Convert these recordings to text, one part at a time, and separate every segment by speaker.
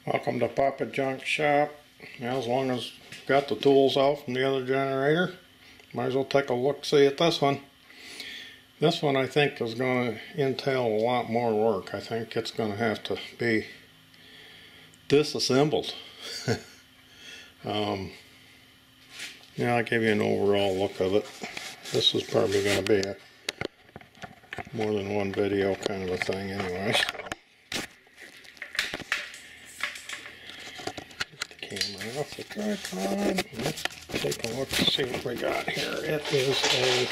Speaker 1: Welcome to Papa Junk Shop. Now, as long as I've got the tools out from the other generator, might as well take a look-see at this one. This one I think is going to entail a lot more work. I think it's going to have to be disassembled. Yeah, I'll give you an overall look of it. This is probably going to be a more than one video kind of a thing anyway. Camera off the tripod. Let's take a look and see what we got here. It is a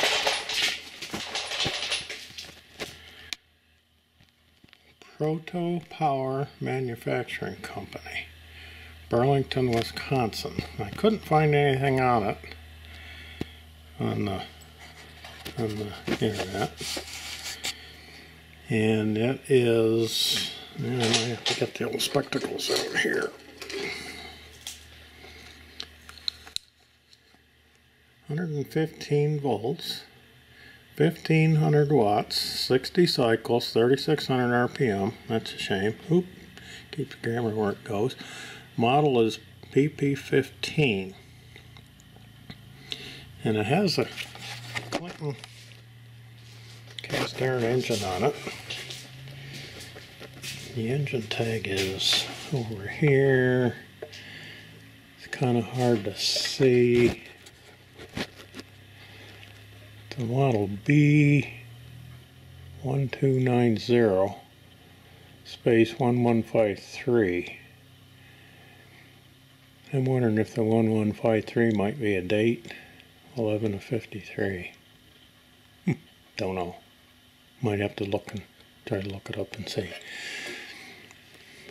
Speaker 1: Proto-Power manufacturing company, Burlington, Wisconsin. I couldn't find anything on it on the internet, and it is. I might have to get the old spectacles out here. 115 volts, 1500 watts, 60 cycles, 3600 RPM. That's a shame. Oop, keep the camera where it goes. Model is PP15, and it has a Clinton cast iron engine on it. The engine tag is over here. It's kind of hard to see. The model B1290 space 1153. I'm wondering if the 1153 might be a date. 11 of 53. Don't know. Might have to look and try to look it up and see.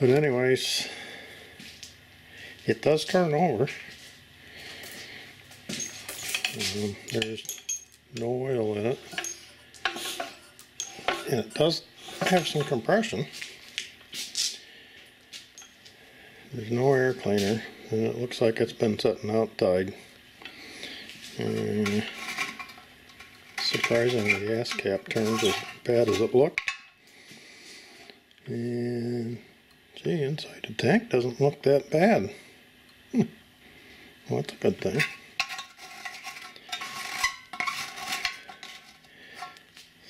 Speaker 1: But anyways, it does turn over. There's no oil in it, and it does have some compression. There's no air cleaner, and it looks like it's been sitting outside. Surprisingly, the gas cap turns as bad as it looked. And gee, inside the tank doesn't look that bad. Well, that's a good thing.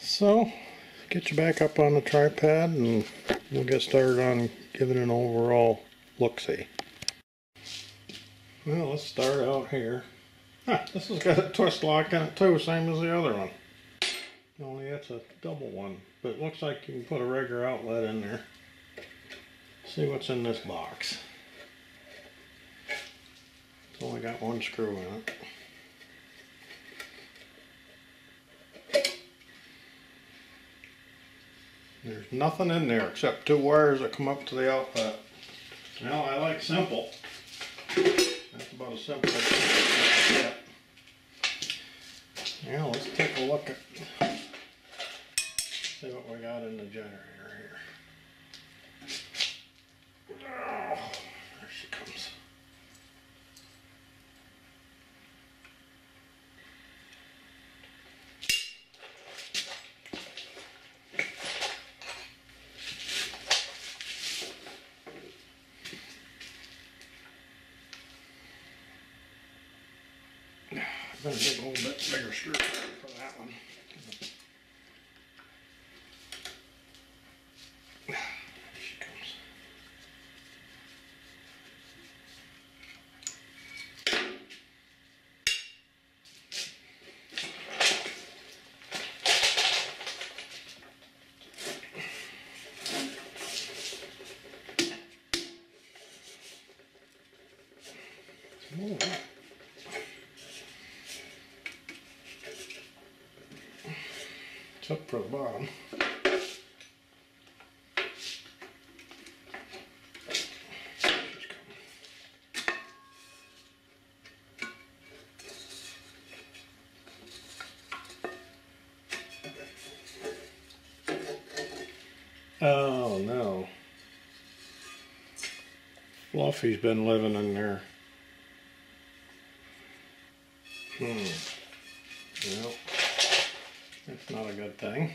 Speaker 1: So, get you back up on the tripod and we'll get started on giving an overall look-see. Well, let's start out here. This has got a twist lock in it too, same as the other one. Only it's a double one, but it looks like you can put a regular outlet in there. See what's in this box. It's only got one screw in it. There's nothing in there except two wires that come up to the outlet. Now, I like simple. That's about as simple as I can get. Now, let's take a look at, see what we got in the generator here. Oh, there she comes. I'm going to get a little bit bigger screwdriver for that one. There she comes. It's up for the bottom. Oh no. Fluffy's been living in there. Well, that's not a good thing.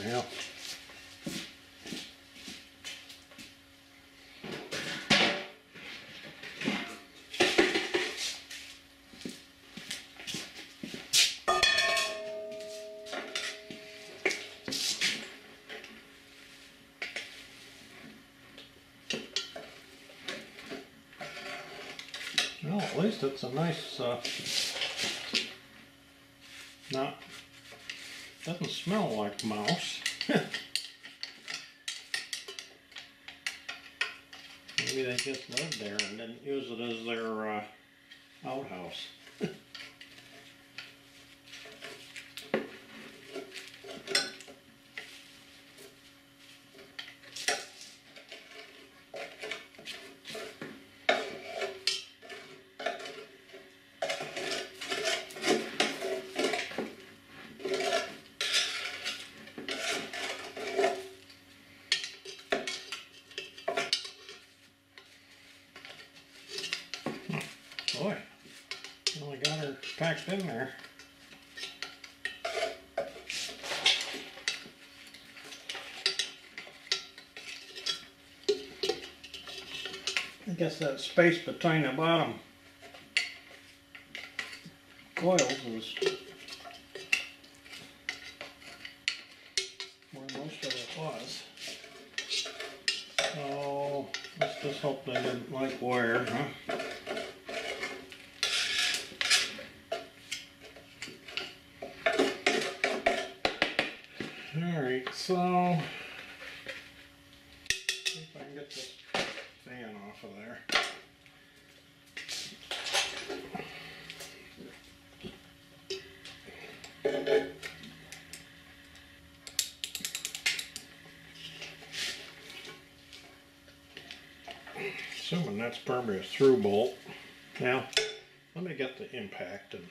Speaker 1: Yeah. Well, at least it's a nice, doesn't smell like mouse. Maybe they just lived there and didn't use it as their outhouse. Boy, only got her packed in there. I guess that space between the bottom coils is where most of it was. So let's just hope they didn't like wire, huh? Alright, so see if I can get this fan off of there. Assuming that's probably a through bolt. Now, let me get the impact and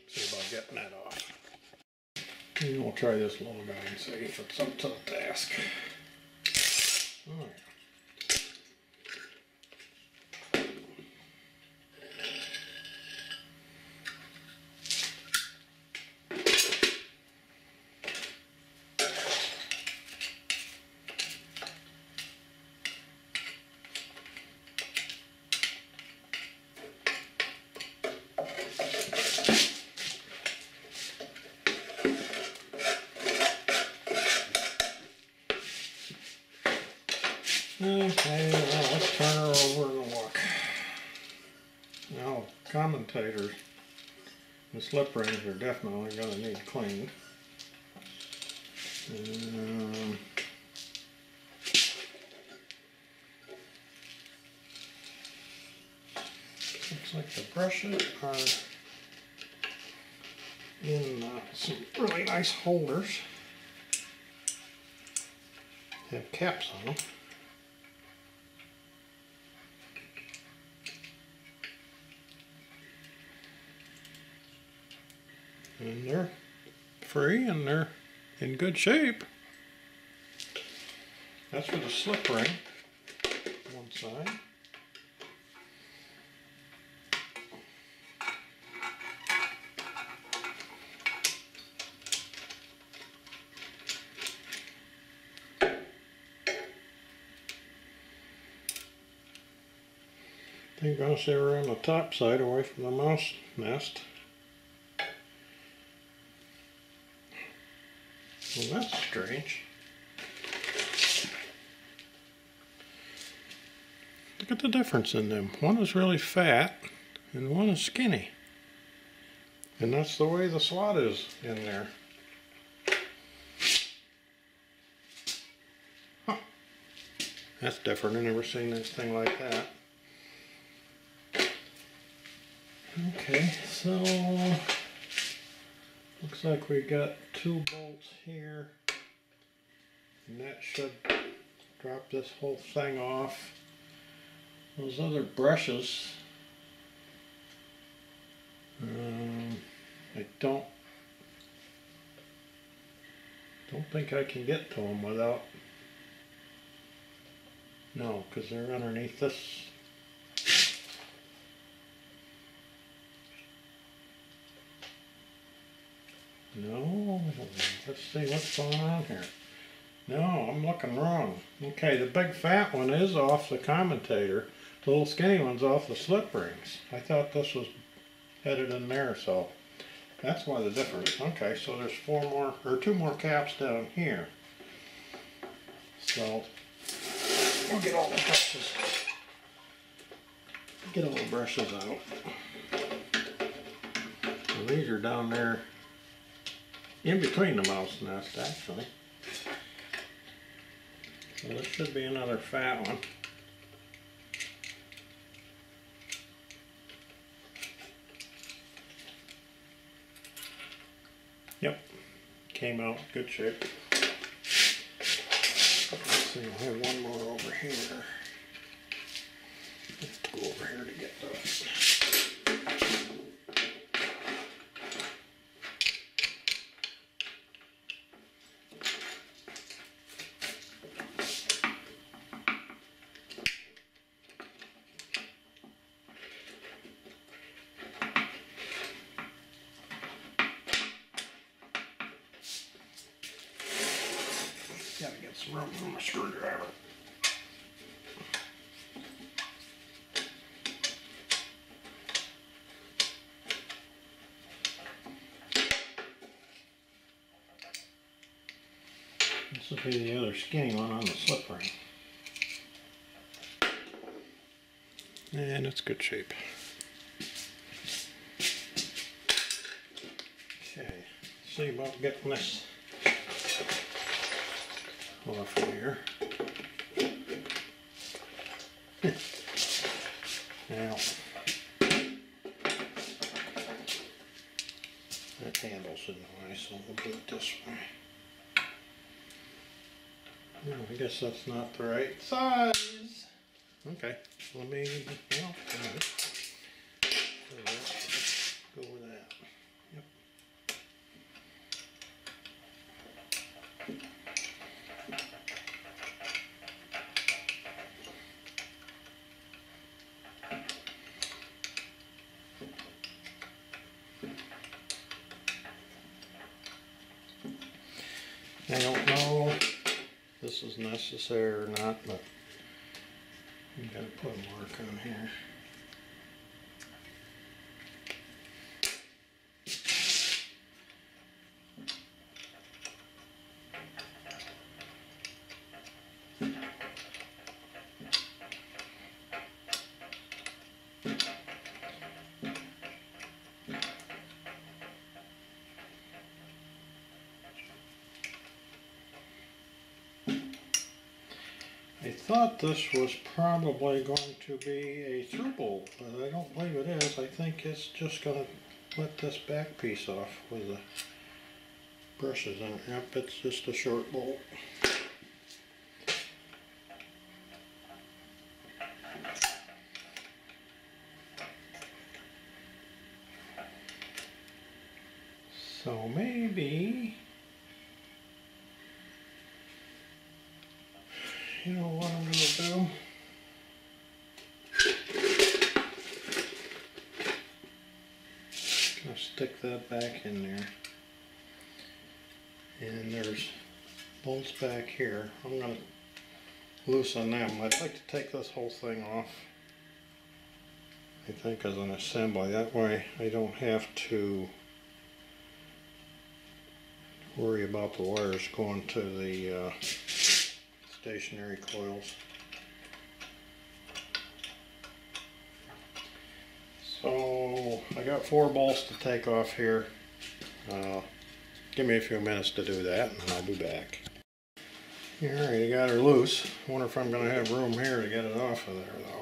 Speaker 1: see about getting that off. And we'll try this little guy and see if it's up to the task. All right. Okay, well, let's turn her over and look. Now, commentators and slip rings are definitely going to need cleaned. Looks like the brushes are in some really nice holders. Have caps on them. And they're free and they're in good shape. That's for the slip ring, one side. They're going to sit around the top side away from the mouse nest. Well, that's strange. Look at the difference in them. One is really fat and one is skinny. And that's the way the slot is in there. Huh. That's different. I've never seen anything like that. Okay, so looks like we got 2 bolts here, and that should drop this whole thing off. Those other brushes, I don't think I can get to them without, no, because they're underneath this. No, let's see what's going on here. No, I'm looking wrong. Okay, the big fat one is off the commutator. The little skinny one's off the slip rings. I thought this was headed in there, so that's why the difference. Okay, so there's two more caps down here. So we'll get all the brushes out. And these are down there in between the mouse nest, actually. So this should be another fat one. Yep, came out good shape. Let's see, I have one more over here. Let's go over here to get those. Gotta get some room for my screwdriver. This will be the other skinny one on the slip ring. And it's good shape. Okay, see about getting this off of here. Now, that handle's in the way, so we'll do it this way. No, I guess that's not the right size. Okay, let me, well, go with that. Yep. I don't know if this is necessary or not, but I'm going to put a mark on here. I thought this was probably going to be a through bolt, but I don't believe it is. I think it's just going to let this back piece off with the brushes on it. Yep, it's just a short bolt. So maybe, you know what I'm going to do? I'm going to stick that back in there. And there's bolts back here. I'm going to loosen them. I'd like to take this whole thing off, I think, as an assembly. That way I don't have to worry about the wires going to the stationary coils. So I got 4 bolts to take off here. Give me a few minutes to do that and then I'll be back. Alright, I got her loose. I wonder if I'm going to have room here to get it off of there though.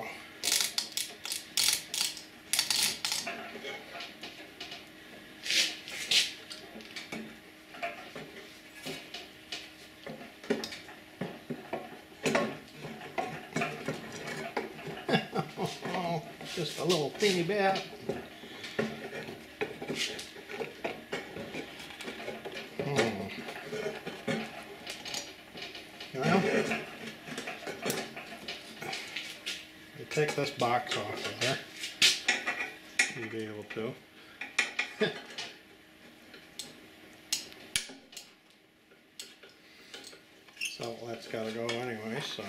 Speaker 1: Just a little teeny bit. Well, you take this box off of there. You'll be able to. outlet's got to go anyway, so.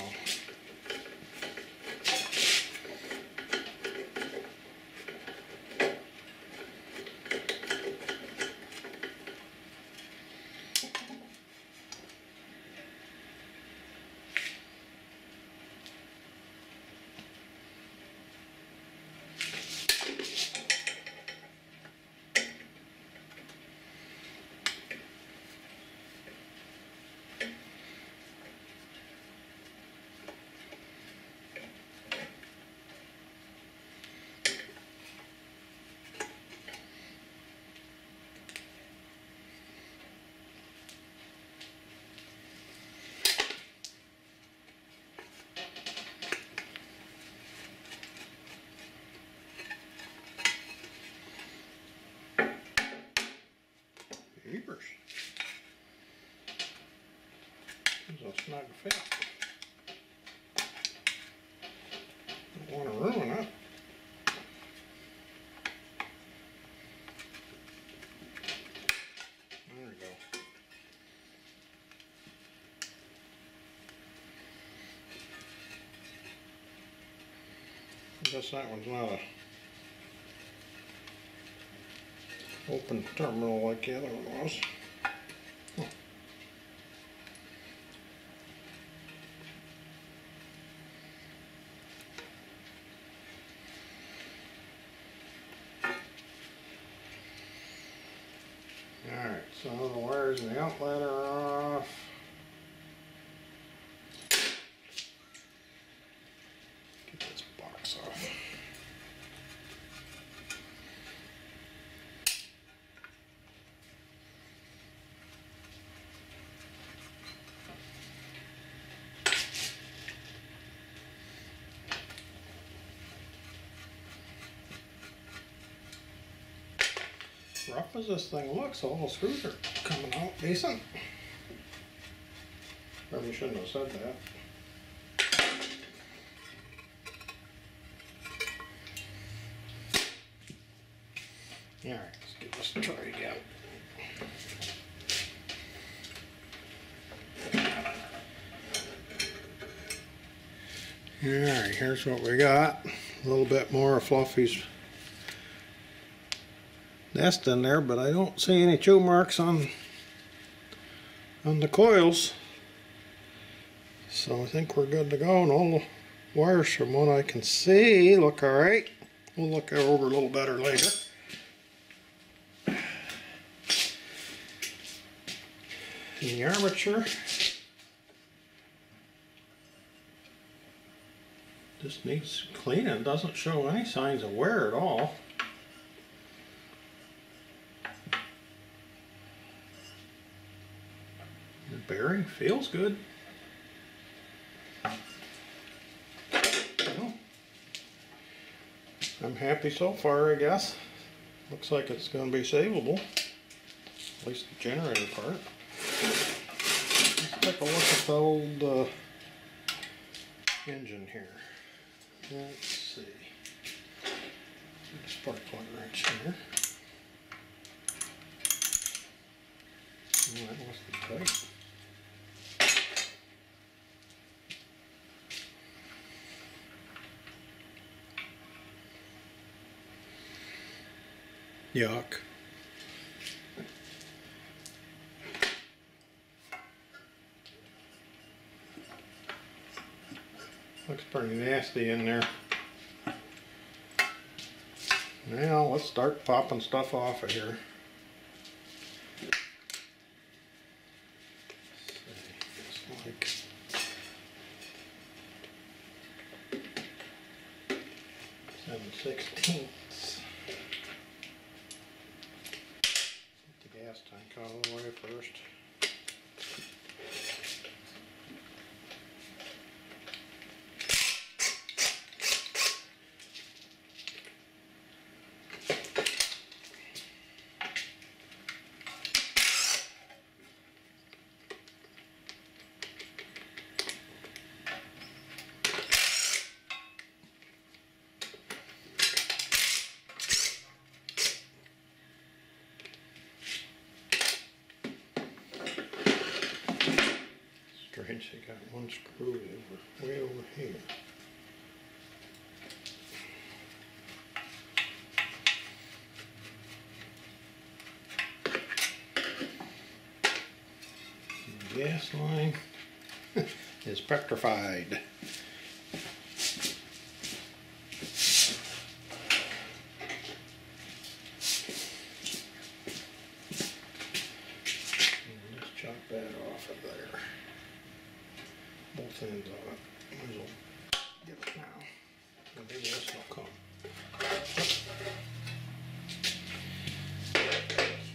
Speaker 1: Jeepers. This is a snug fit. Don't want to ruin it. There we go. I guess that one's not a open terminal like the other one was. Huh. Alright, so the wires in the outlet are off. Get this box off. Rough as this thing looks, all the screws are coming out decent. Probably shouldn't have said that. Alright, let's give this a try again. Alright, here's what we got. A little bit more of Fluffy's nest in there, but I don't see any chew marks on the coils, so I think we're good to go, and all the wires from what I can see look alright. We'll look over a little better later. And the armature just needs cleaning. Doesn't show any signs of wear at all. The bearing feels good. Well, I'm happy so far, I guess. Looks like it's going to be savable, at least the generator part. Let's take a look at the old engine here. Let's see. Get a spark plug wrench here. Oh, that must be tight. Yuck. Looks pretty nasty in there. Now let's start popping stuff off of here. Like 7/16. Get the gas tank out of the way first. wrench. I got one screw way over here. The gas line is petrified. Chop that off of there. Both ends of it. Might as well get it now. Maybe this will come.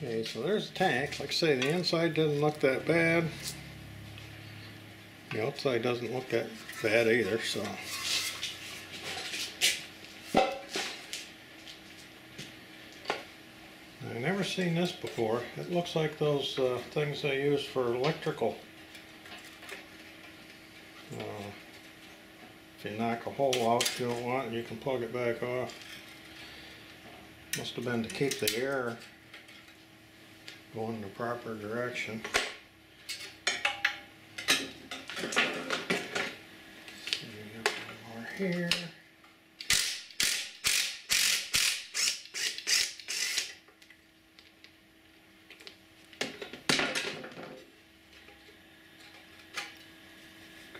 Speaker 1: Okay, so there's the tank. Like I say, the inside doesn't look that bad. The outside doesn't look that bad either, so. I've never seen this before. It looks like those things they use for electrical. If you knock a hole out you don't want, you can plug it back off. Must have been to keep the air going in the proper direction. More here.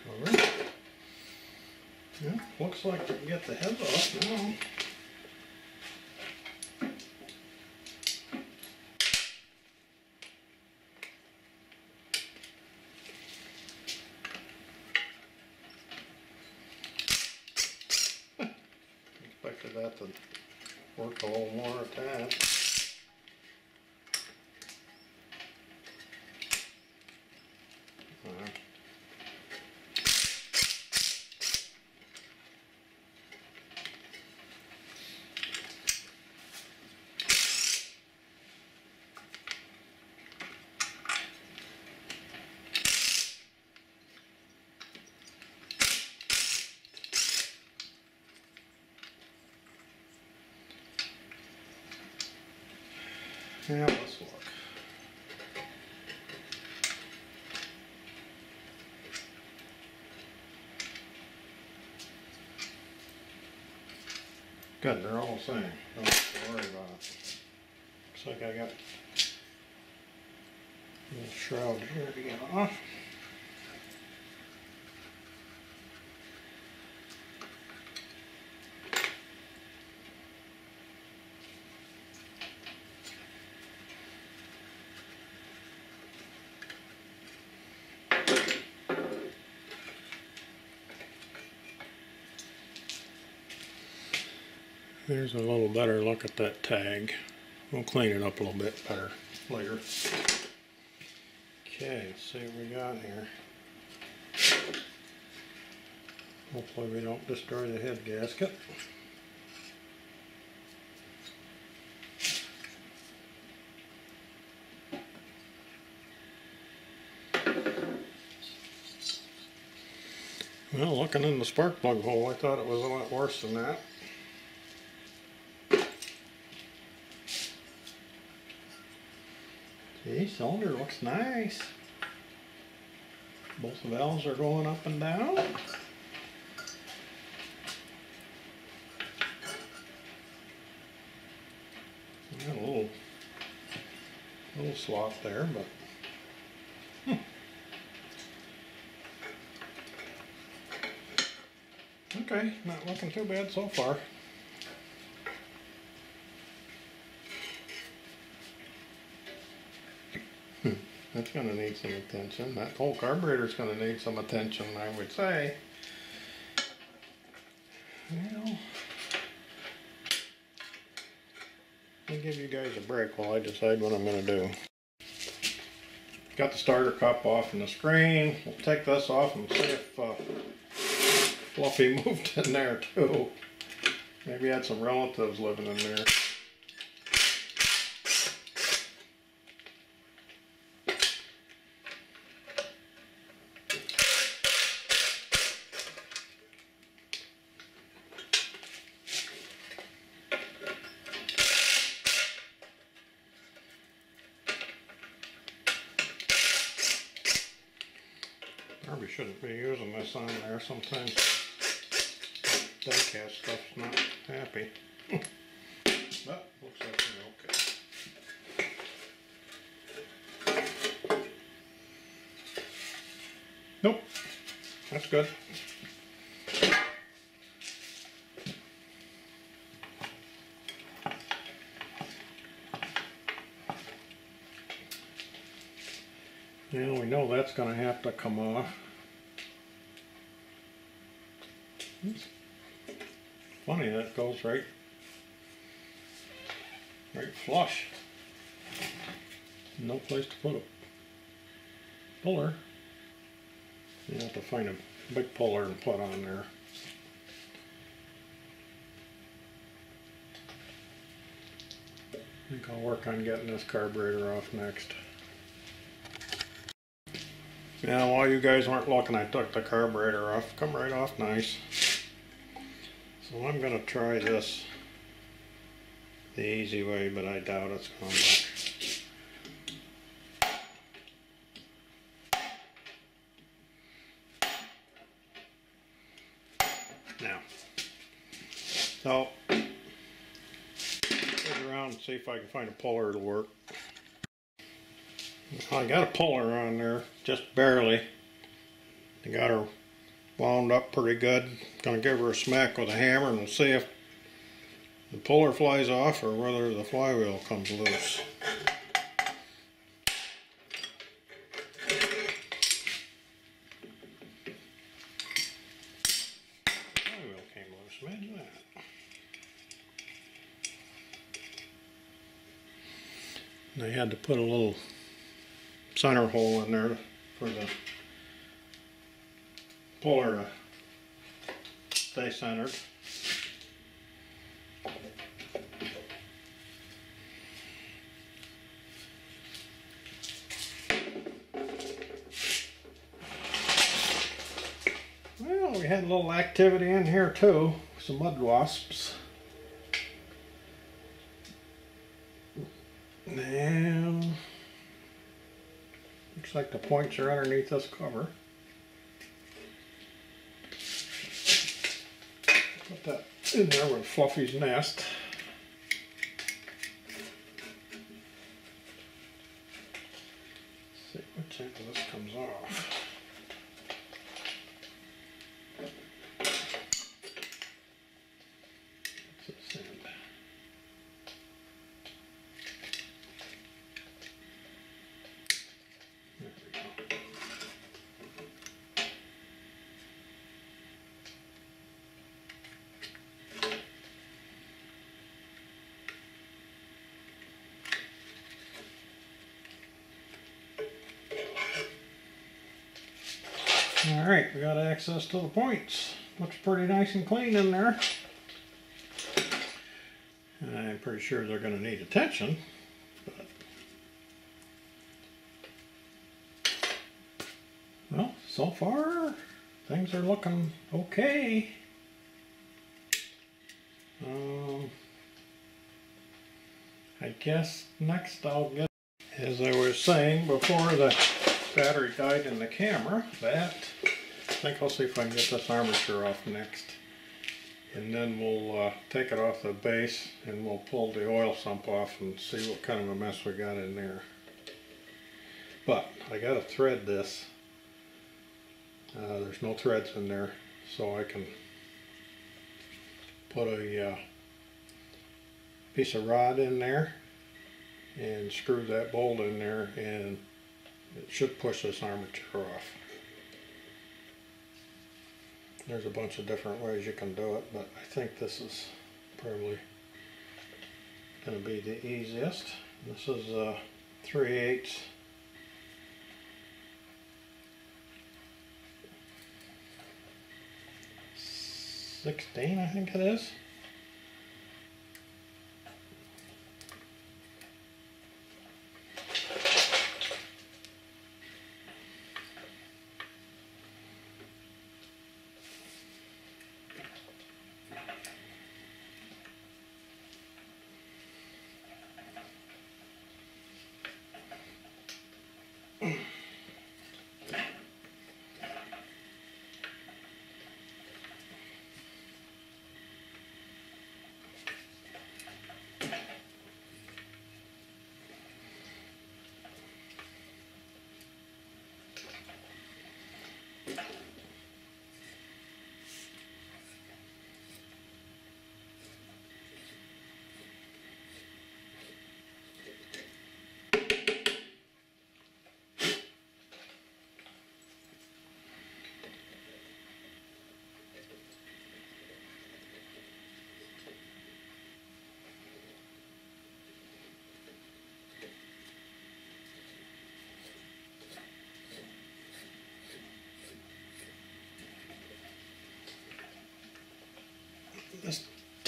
Speaker 1: Cover. Yeah, looks like we can get the heads off now. Expected that to work a little more at that. Yeah, let's look. Good, they're all the same. Don't have to worry about it. Looks like I got a little shroud here to get off. There's a little better look at that tag. We'll clean it up a little bit better later. Okay, let's see what we got here. Hopefully we don't destroy the head gasket. Well, looking in the spark plug hole, I thought it was a lot worse than that. See, cylinder looks nice. Both valves are going up and down. Got a little slot there, but okay, not looking too bad so far. That's going to need some attention. That whole carburetor is going to need some attention, I would say. Well, I'll give you guys a break while I decide what I'm going to do. Got the starter cup off in the screen. We'll take this off and see if Fluffy moved in there too. Maybe had some relatives living in there. Probably shouldn't be using this on there. Sometimes die-cast stuff's not happy. But looks like we're okay. Nope, that's good. Now we know that's going to have to come off. It's funny, that goes right flush. No place to put a puller. You have to find a big puller and put on there. I think I'll work on getting this carburetor off next. Now while you guys weren't looking, I took the carburetor off. Come right off nice. So I'm going to try this the easy way, but I doubt it's going to work. Now, so look around and see if I can find a puller to work. I got a puller on there, just barely. I got her wound up pretty good. Gonna give her a smack with a hammer and we'll see if the puller flies off or whether the flywheel comes loose. Flywheel came loose, imagine that. And I had to put a little center hole in there for the puller to stay centered. Well, we had a little activity in here too, some mud wasps. Now, looks like the points are underneath this cover. Put that in there with Fluffy's nest. Let's see which end of this comes off. What's this end? There we go. Alright, we got access to the points. Looks pretty nice and clean in there. I'm pretty sure they're going to need attention, but well, so far things are looking okay. I guess next I'll get, as I was saying before the battery died in the camera, that I think I'll see if I can get this armature off next, and then we'll take it off the base and we'll pull the oil sump off and see what kind of a mess we got in there. But I gotta thread this. There's no threads in there, so I can put a piece of rod in there and screw that bolt in there, and it should push this armature off. There's a bunch of different ways you can do it, but I think this is probably going to be the easiest. This is 3/8 16, I think it is.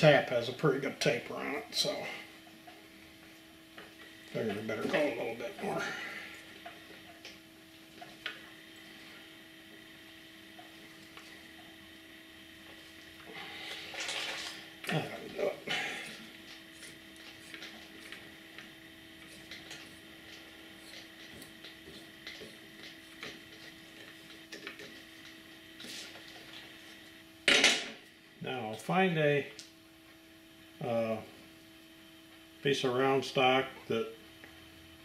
Speaker 1: tap has a pretty good taper on it, so figured I better go a little bit more. That'll do it. Now find a piece of round stock that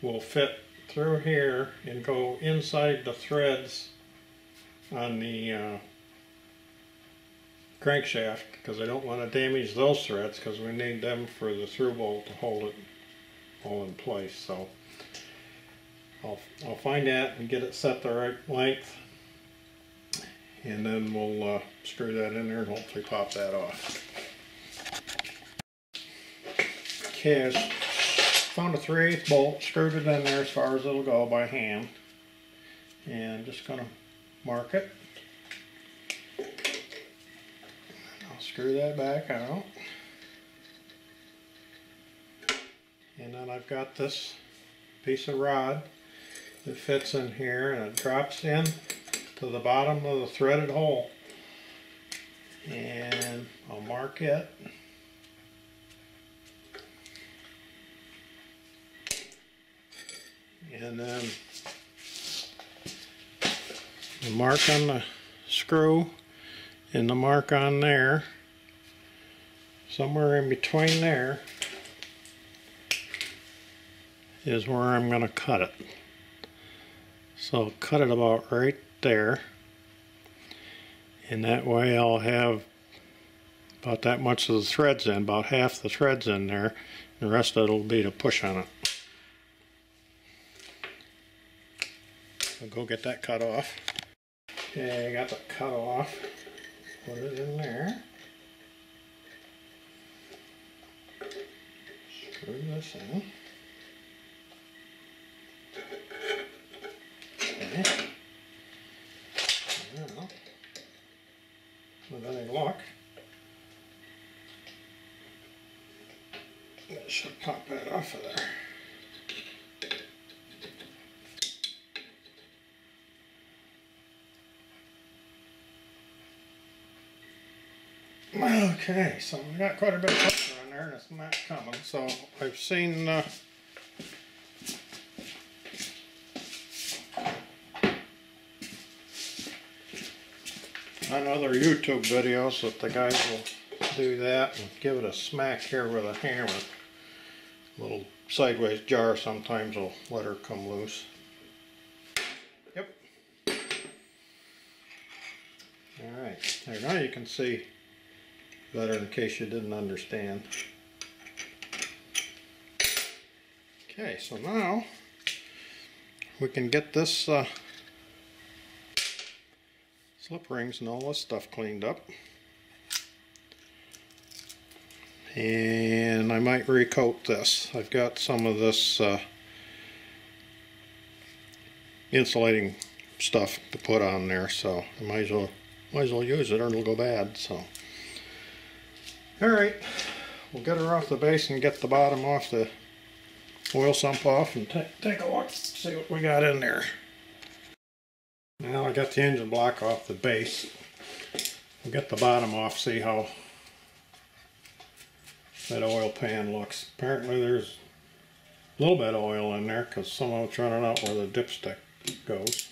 Speaker 1: will fit through here and go inside the threads on the crankshaft, because I don't want to damage those threads because we need them for the through bolt to hold it all in place. So I'll find that and get it set the right length, and then we'll screw that in there and hopefully pop that off. Okay, I found a 3/8 bolt, screwed it in there as far as it'll go by hand, and I'm just going to mark it. I'll screw that back out, and then I've got this piece of rod that fits in here, and it drops in to the bottom of the threaded hole, and I'll mark it. And then the mark on the screw and the mark on there, somewhere in between there is where I'm going to cut it. So I'll cut it about right there, and that way I'll have about that much of the threads in, about half the threads in there, and the rest of it will be to push on it. I'll go get that cut off. Okay, I got that cut off. Put it in there. Screw this in. Okay. Now, with any luck, that should pop that off of there. Okay, so we got quite a bit of pressure in there and it's not coming. So I've seen on other YouTube videos that the guys will do that and give it a smack here with a hammer. A little sideways jar sometimes will let her come loose. Yep. Alright, there, now you can see better in case you didn't understand. Okay, so now we can get this slip rings and all this stuff cleaned up. And I might recoat this. I've got some of this insulating stuff to put on there, so I might as well use it or it'll go bad. So alright, we'll get her off the base and get the bottom off the oil sump off and take a look, see what we got in there. Now I got the engine block off the base. We'll get the bottom off, see how that oil pan looks. Apparently there's a little bit of oil in there because some of it's running out where the dipstick goes.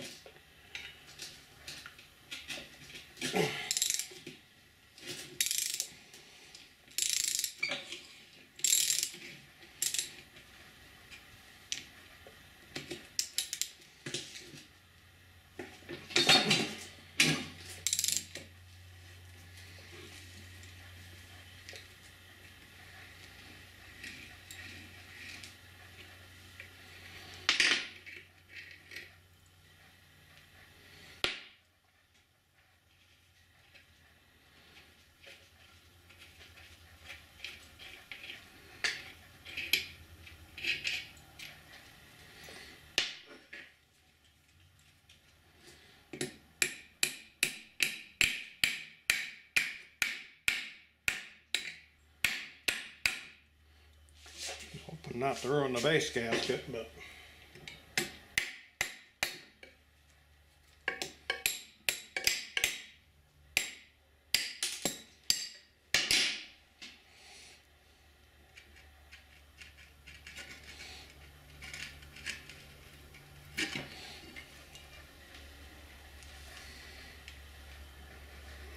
Speaker 1: Not to ruin the base gasket, but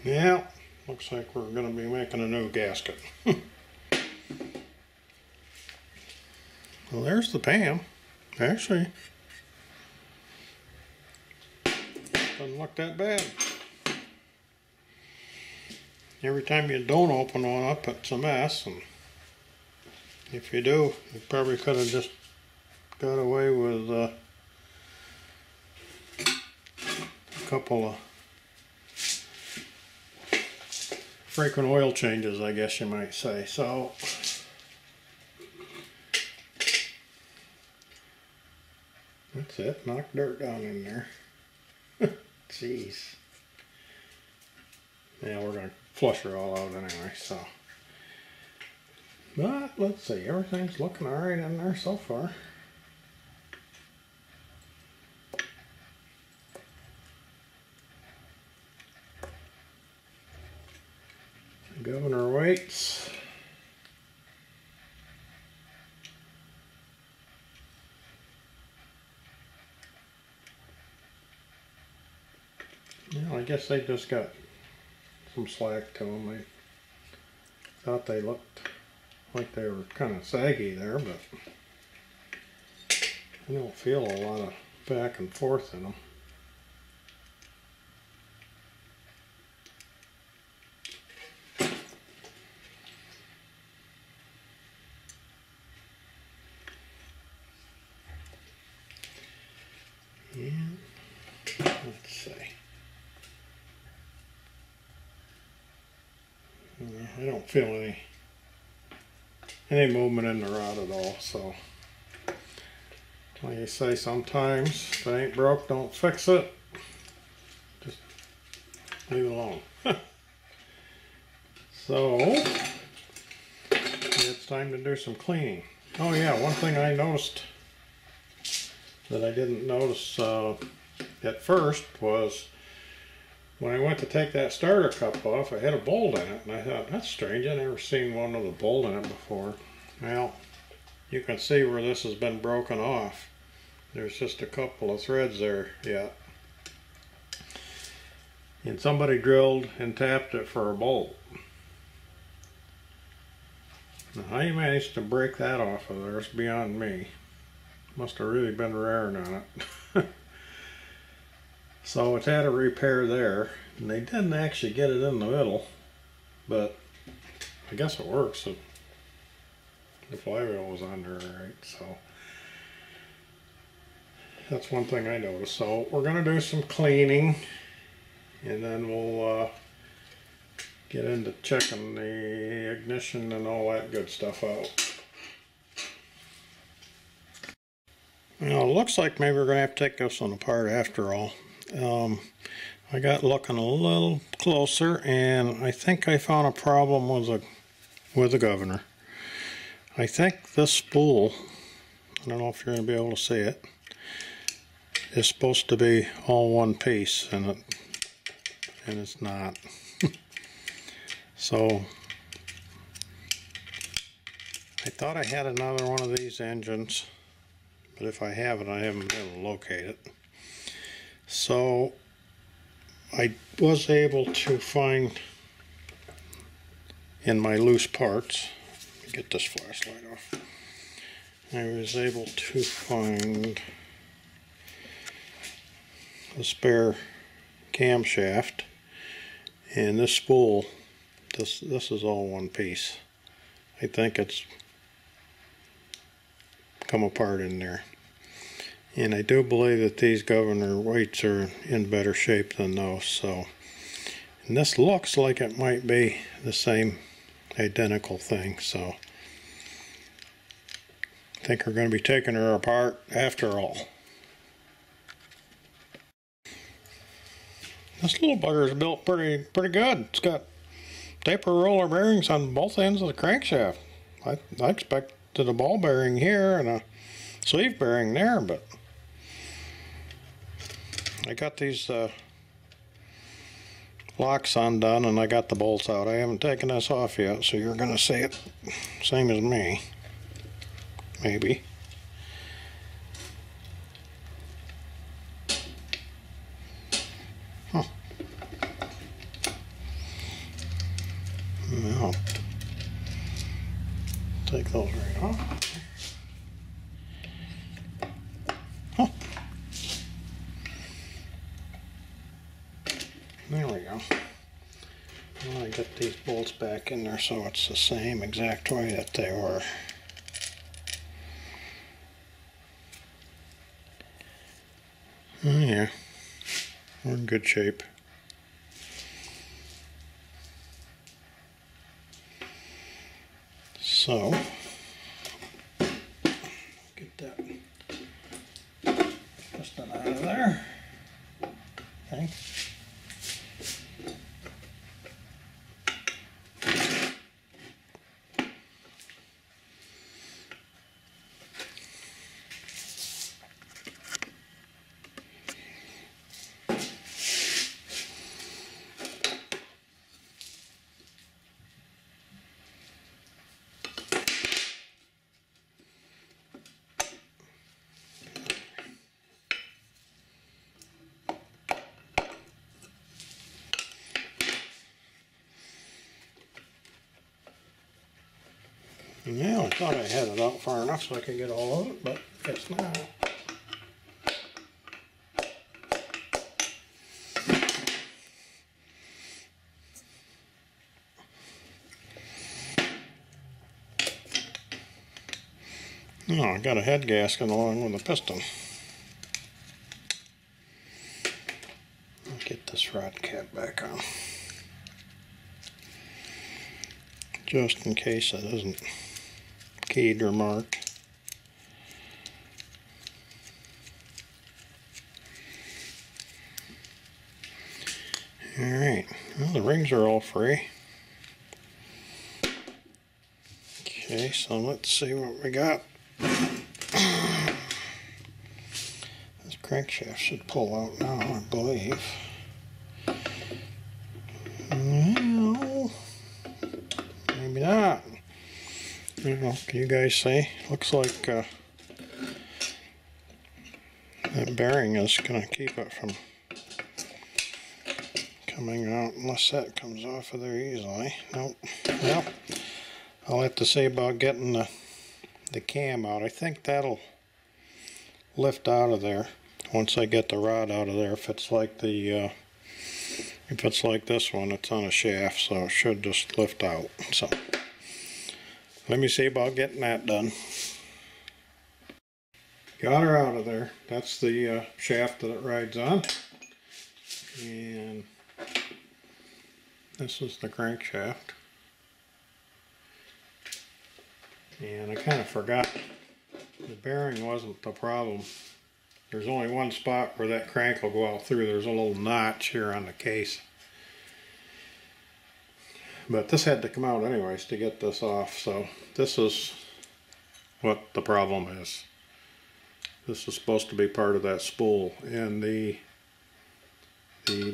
Speaker 1: yeah, looks like we're going to be making a new gasket. Well, there's the pan. Actually, doesn't look that bad. Every time you don't open one up, it's a mess, and if you do, you probably could have just got away with a couple of frequent oil changes, I guess you might say. So that's it. Knock dirt down in there. Jeez. Yeah, we're gonna flush her all out anyway. So, but let's see. Everything's looking all right in there so far. Governor weights. Yeah, I guess they just got some slack to them. They thought they looked like they were kind of saggy there, but I don't feel a lot of back and forth in them. And let's see. I don't feel any movement in the rod at all, so like you say, sometimes if it ain't broke, don't fix it. Just leave it alone. So it's time to do some cleaning. Oh yeah, one thing I noticed that I didn't notice at first was when I went to take that starter cup off, I had a bolt in it, and I thought, that's strange, I never seen one with a bolt in it before. Well, you can see where this has been broken off. There's just a couple of threads there yet. And somebody drilled and tapped it for a bolt. Now, how you managed to break that off of there is beyond me. Must have really been raring on it. So it's had a repair there, and they didn't actually get it in the middle, but I guess it works. The flywheel was on there, right? So that's one thing I noticed. So we're going to do some cleaning, and then we'll get into checking the ignition and all that good stuff out. Now it looks like maybe we're going to have to take this one apart after all. I got looking a little closer, and I think I found a problem with the governor. I think this spool, I don't know if you're going to be able to see it, is supposed to be all one piece, and it's not. So I thought I had another one of these engines, but if I haven't, I haven't been able to locate it. So I was able to find in my loose parts, let me get this flashlight off, I was able to find a spare camshaft, and this spool, this is all one piece. I think it's come apart in there. And I do believe that these governor weights are in better shape than those. So, and this looks like it might be the same identical thing. So I think we're going to be taking her apart after all. This little bugger is built pretty good. It's got taper roller bearings on both ends of the crankshaft. I expect mounted a ball bearing here and a sleeve bearing there, but I got these locks undone and I got the bolts out. I haven't taken this off yet, so you're gonna see it same as me, maybe. Huh. I'll take those right off. Huh. There we go. Well, I get these bolts back in there so it's the same exact way that they were. Oh yeah, we're in good shape. So, get that piston out of there. Okay. Now I thought I had it out far enough so I could get all of it, but it's not. No, I got a head gasket along with a piston. I'll get this rod cap back on, just in case it isn't keyed or marked. Alright, well, the rings are all free. Okay, so let's see what we got. This crankshaft should pull out now, I believe. No, maybe not. I don't know, can you guys see? Looks like that bearing is going to keep it from coming out unless that comes off of there easily. Nope. Well, I'll have to see about getting the cam out. I think that'll lift out of there once I get the rod out of there. If it's like the if it's like this one, it's on a shaft, so it should just lift out. So let me see about getting that done. Got her out of there. That's the shaft that it rides on. And this is the crankshaft. And I kind of forgot, the bearing wasn't the problem. There's only one spot where that crank will go out through. There's a little notch here on the case. But this had to come out anyways to get this off, so this is what the problem is. This is supposed to be part of that spool, and the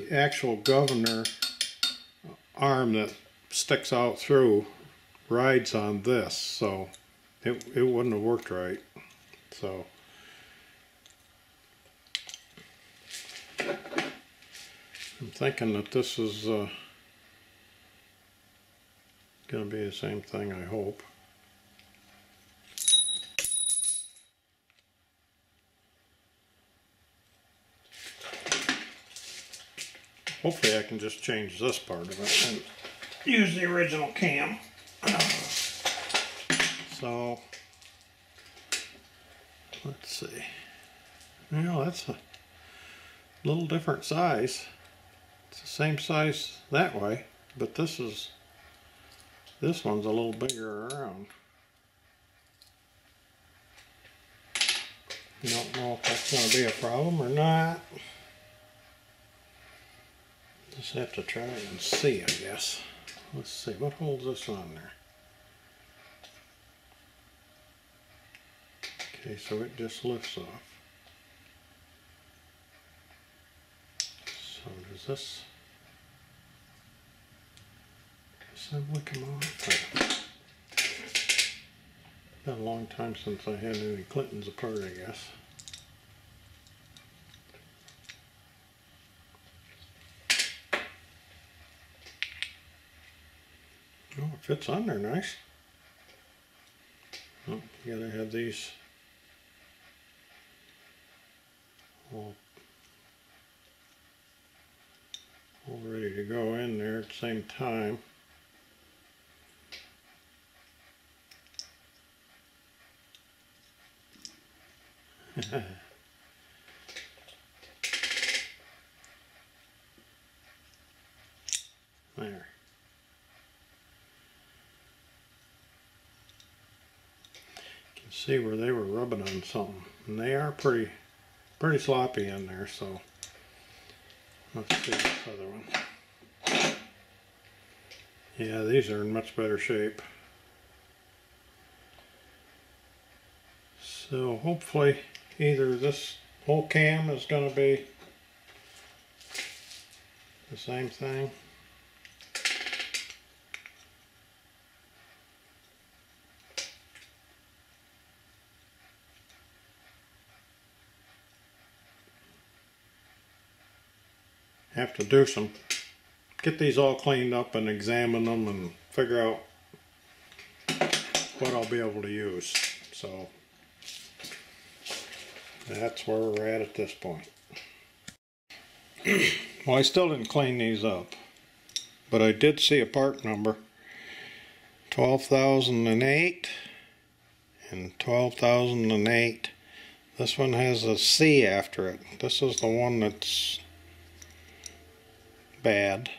Speaker 1: actual governor arm that sticks out through rides on this, so it wouldn't have worked right. So I'm thinking that this is going to be the same thing, I hope. Hopefully I can just change this part of it and use the original cam. So let's see. Well, that's a little different size. It's the same size that way, but this one's a little bigger around. I don't know if that's going to be a problem or not. Just have to try and see, I guess. Let's see, what holds this on there? Okay, so it just lifts off. So does this assembly come off? Been a long time since I had any Clintons apart, I guess. Oh, it fits on there nice. Oh, you gotta have these all ready to go in there at the same time. There. You can see where they were rubbing on something, and they are pretty sloppy in there. So let's see this other one. Yeah, these are in much better shape. So hopefully either this whole cam is going to be the same thing. Have to do some, get these all cleaned up and examine them and figure out what I'll be able to use. So that's where we're at this point. Well, I still didn't clean these up, but I did see a part number, 12,008 and 12,008. This one has a C after it. This is the one that's bad.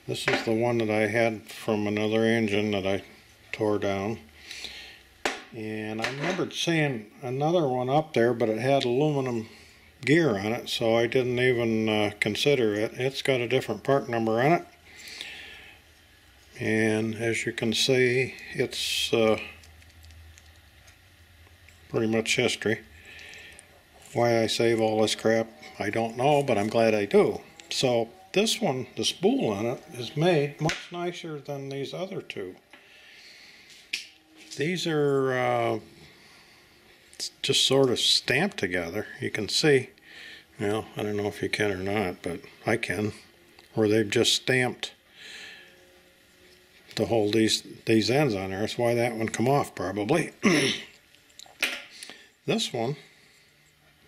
Speaker 1: This is the one that I had from another engine that I tore down. And I remembered seeing another one up there, but it had aluminum gear on it, so I didn't even consider it. It's got a different part number on it. And as you can see, it's pretty much history. Why I save all this crap, I don't know, but I'm glad I do. So this one, the spool on it, is made much nicer than these other two. These are just sort of stamped together. You can see, well, I don't know if you can or not, but I can, where they've just stamped to hold these ends on there. That's why that one come off probably. This one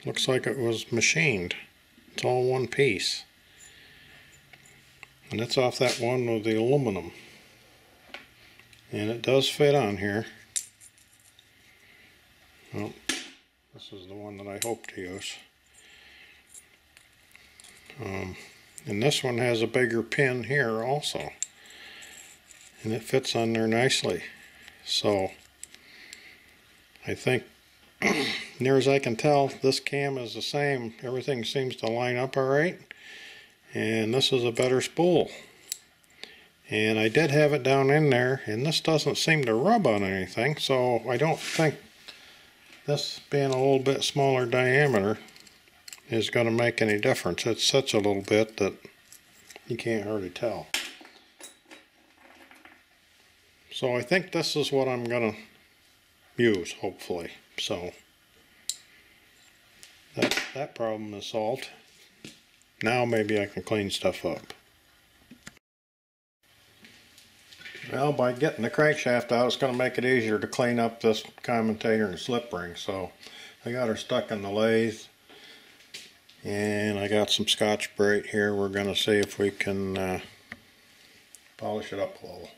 Speaker 1: looks like it was machined. It's all one piece. And it's off that one with the aluminum. And it does fit on here. Well, this is the one that I hope to use. And this one has a bigger pin here also. And it fits on there nicely. So I think, near as I can tell, this cam is the same. Everything seems to line up alright. And this is a better spool. And I did have it down in there, and this doesn't seem to rub on anything, so I don't think this being a little bit smaller diameter is going to make any difference. It's such a little bit that you can't hardly tell. So I think this is what I'm going to use, hopefully. So that problem is solved. Now maybe I can clean stuff up. Well, by getting the crankshaft out, it's going to make it easier to clean up this commutator and slip ring. So I got her stuck in the lathe, and I got some Scotch-Brite here. We're going to see if we can polish it up a little.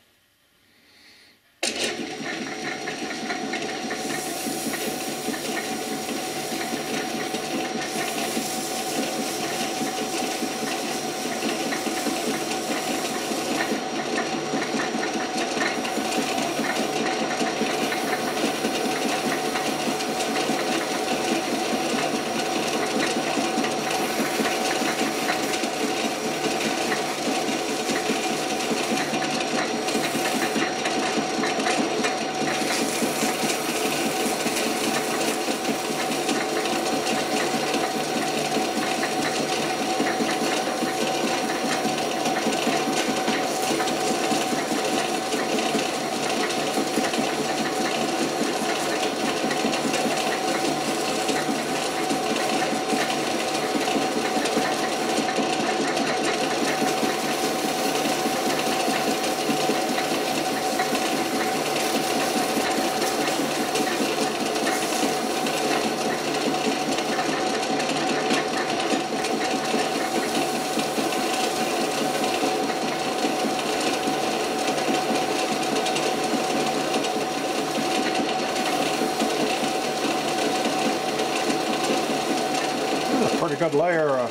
Speaker 1: layer of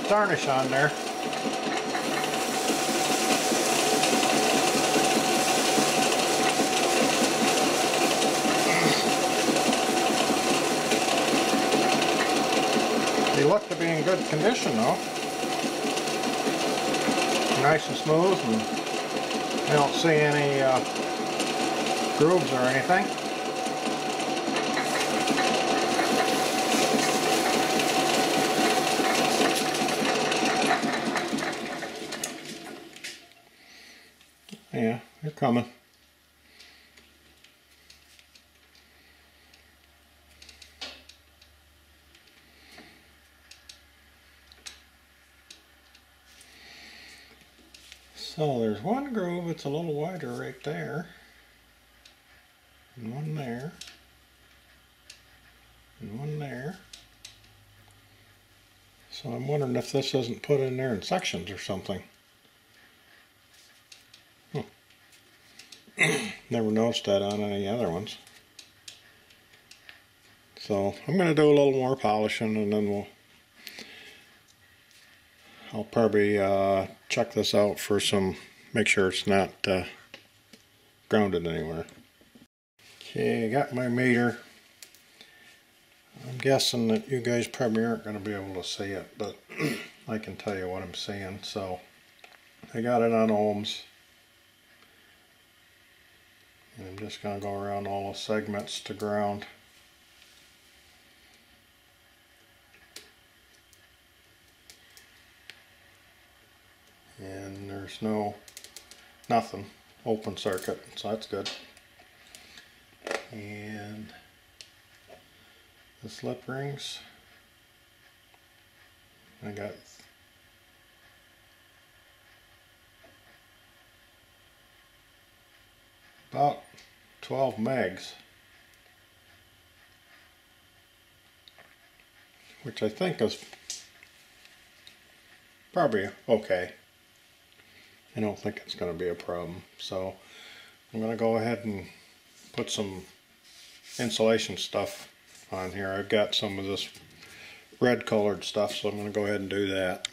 Speaker 1: varnish on there. They look to be in good condition though. Nice and smooth, and I don't see any grooves or anything. Yeah, they're coming. So there's one groove, it's a little wider right there, and one there, and one there. So I'm wondering if this isn't put in there in sections or something. Never noticed that on any other ones. So I'm going to do a little more polishing, and then I'll probably check this out for some, make sure it's not grounded anywhere. Okay, I got my meter. I'm guessing that you guys probably aren't going to be able to see it, but I can tell you what I'm seeing. So I got it on ohms. And I'm just going to go around all the segments to ground. And there's nothing, open circuit, so that's good. And the slip rings, I got about 12 megs, which I think is probably okay. I don't think it's going to be a problem. So I'm going to go ahead and put some insulation stuff on here. I've got some of this red colored stuff, so I'm going to go ahead and do that.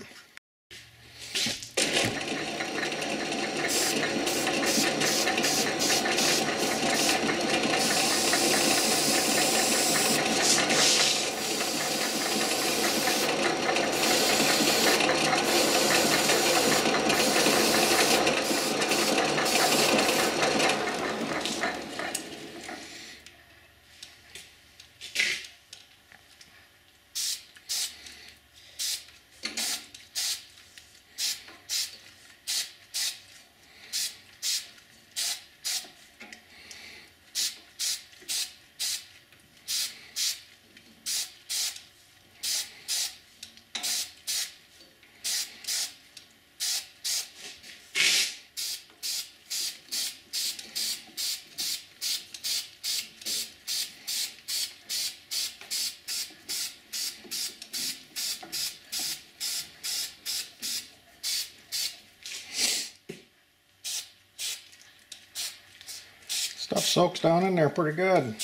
Speaker 1: Stuff soaks down in there pretty good.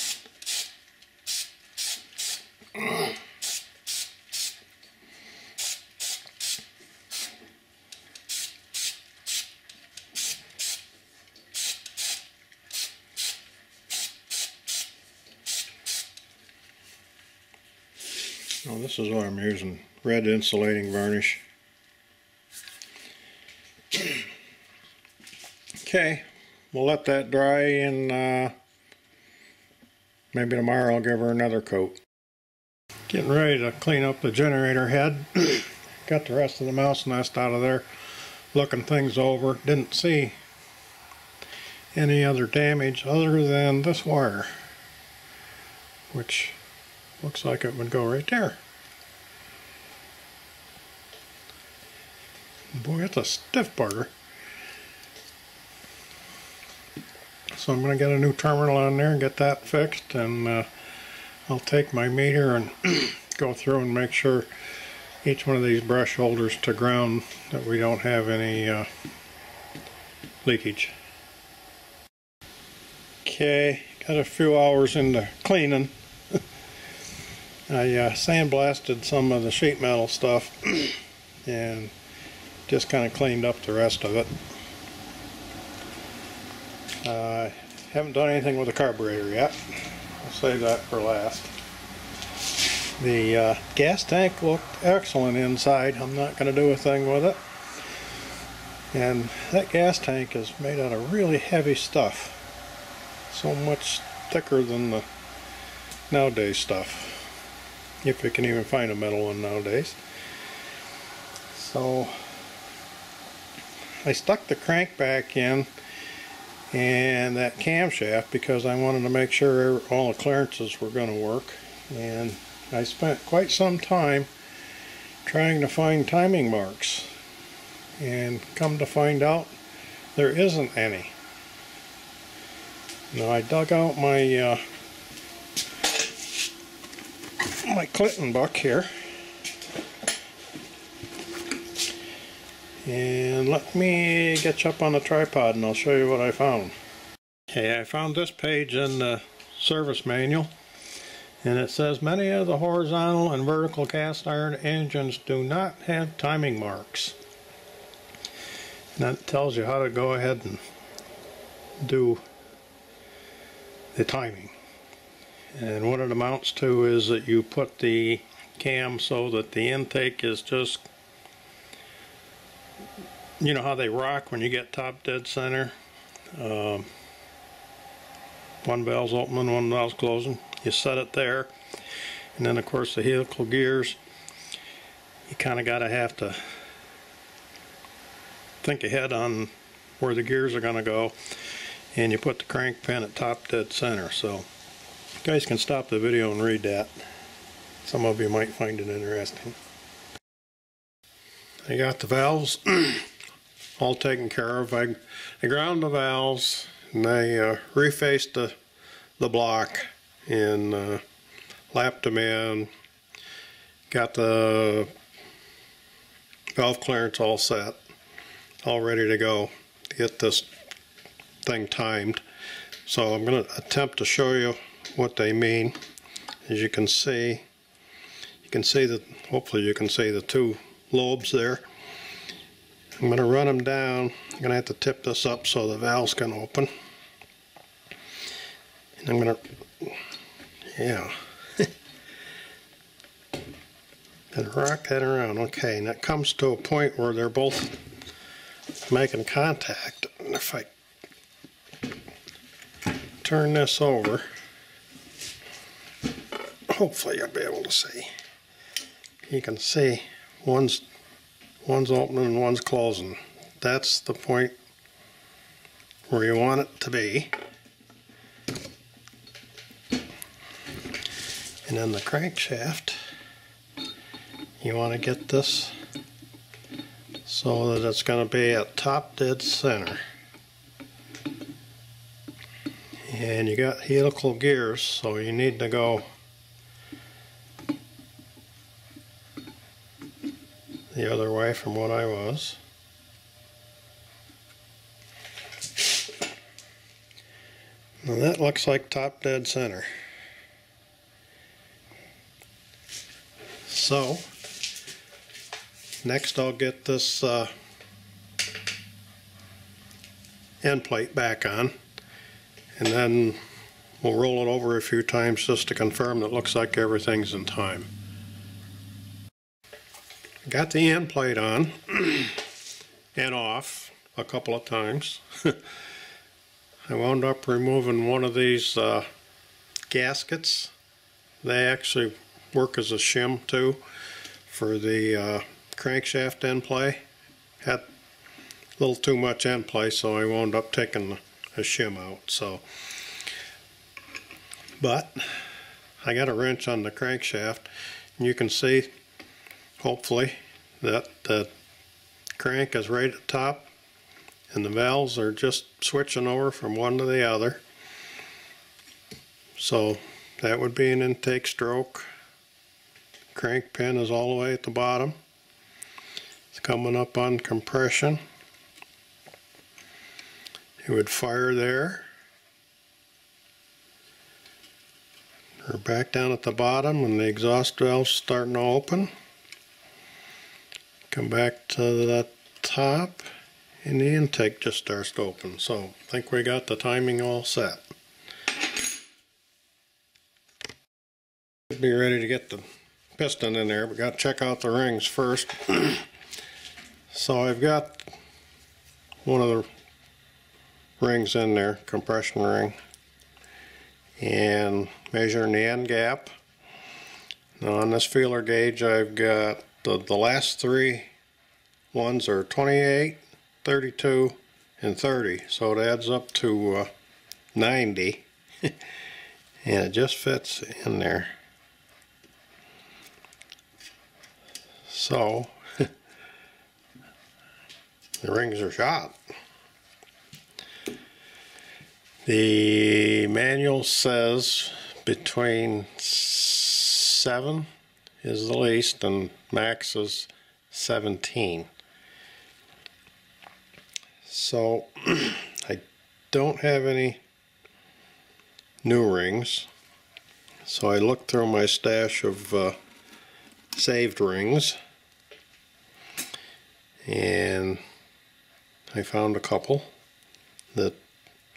Speaker 1: Oh, this is what I'm using, red insulating varnish. Okay, we'll let that dry, and maybe tomorrow I'll give her another coat. Getting ready to clean up the generator head. Got the rest of the mouse nest out of there, looking things over. Didn't see any other damage other than this wire, which looks like it would go right there. Boy, it's a stiff burger. So I'm going to get a new terminal on there and get that fixed, and I'll take my meter and go through and make sure each one of these brush holders to ground, that we don't have any leakage. Okay, got a few hours into cleaning. I sandblasted some of the sheet metal stuff and just kind of cleaned up the rest of it. I haven't done anything with the carburetor yet. I'll save that for last. The gas tank looked excellent inside. I'm not going to do a thing with it. And that gas tank is made out of really heavy stuff. So much thicker than the nowadays stuff. If you can even find a metal one nowadays. So I stuck the crank back in and that camshaft because I wanted to make sure all the clearances were going to work. And I spent quite some time trying to find timing marks. And come to find out, there isn't any. Now I dug out my my Clinton book here, and let me get you up on the tripod and I'll show you what I found. Okay, I found this page in the service manual, and it says many of the horizontal and vertical cast iron engines do not have timing marks. And that tells you how to go ahead and do the timing. And what it amounts to is that you put the cam so that the intake is just, you know how they rock when you get top dead center. One valve's opening, one valve's closing. You set it there, and then of course the helical gears, you kind of have to think ahead on where the gears are going to go, and you put the crank pin at top dead center. So you guys can stop the video and read that. Some of you might find it interesting. I got the valves all taken care of. I ground the valves and I refaced the block and lapped them in. Got the valve clearance all set, all ready to go to get this thing timed. So I'm going to attempt to show you what they mean. As you can see that, hopefully you can see the two lobes there. I'm going to run them down. I'm going to have to tip this up so the valves can open. And I'm going to, yeah. And rock that around. Okay, and that comes to a point where they're both making contact. And if I turn this over, hopefully you'll be able to see. You can see one's opening and one's closing. That's the point where you want it to be. And then the crankshaft, you want to get this so that it's going to be at top dead center. And you got helical gears, so you need to go the other way from what I was. Now that looks like top dead center. So next I'll get this end plate back on, and then we'll roll it over a few times just to confirm that it looks like everything's in time. Got the end plate on and off a couple of times. I wound up removing one of these gaskets. They actually work as a shim too for the crankshaft end play. Had a little too much end play, so I wound up taking a shim out. So, but I got a wrench on the crankshaft, and you can see, hopefully, that the crank is right at the top and the valves are just switching over from one to the other. So that would be an intake stroke. Crank pin is all the way at the bottom. It's coming up on compression. It would fire there. We're back down at the bottom and the exhaust valve's starting to open. Come back to the top and the intake just starts to open. So I think we got the timing all set. Be ready to get the piston in there, but got to check out the rings first. So I've got one of the rings in there, compression ring, and measuring the end gap. Now on this feeler gauge I've got the last three ones are 28, 32, and 30, so it adds up to 90 and it just fits in there. So the rings are shot. The manual says between 7 is the least and max is 17. So I don't have any new rings, so I looked through my stash of saved rings and I found a couple that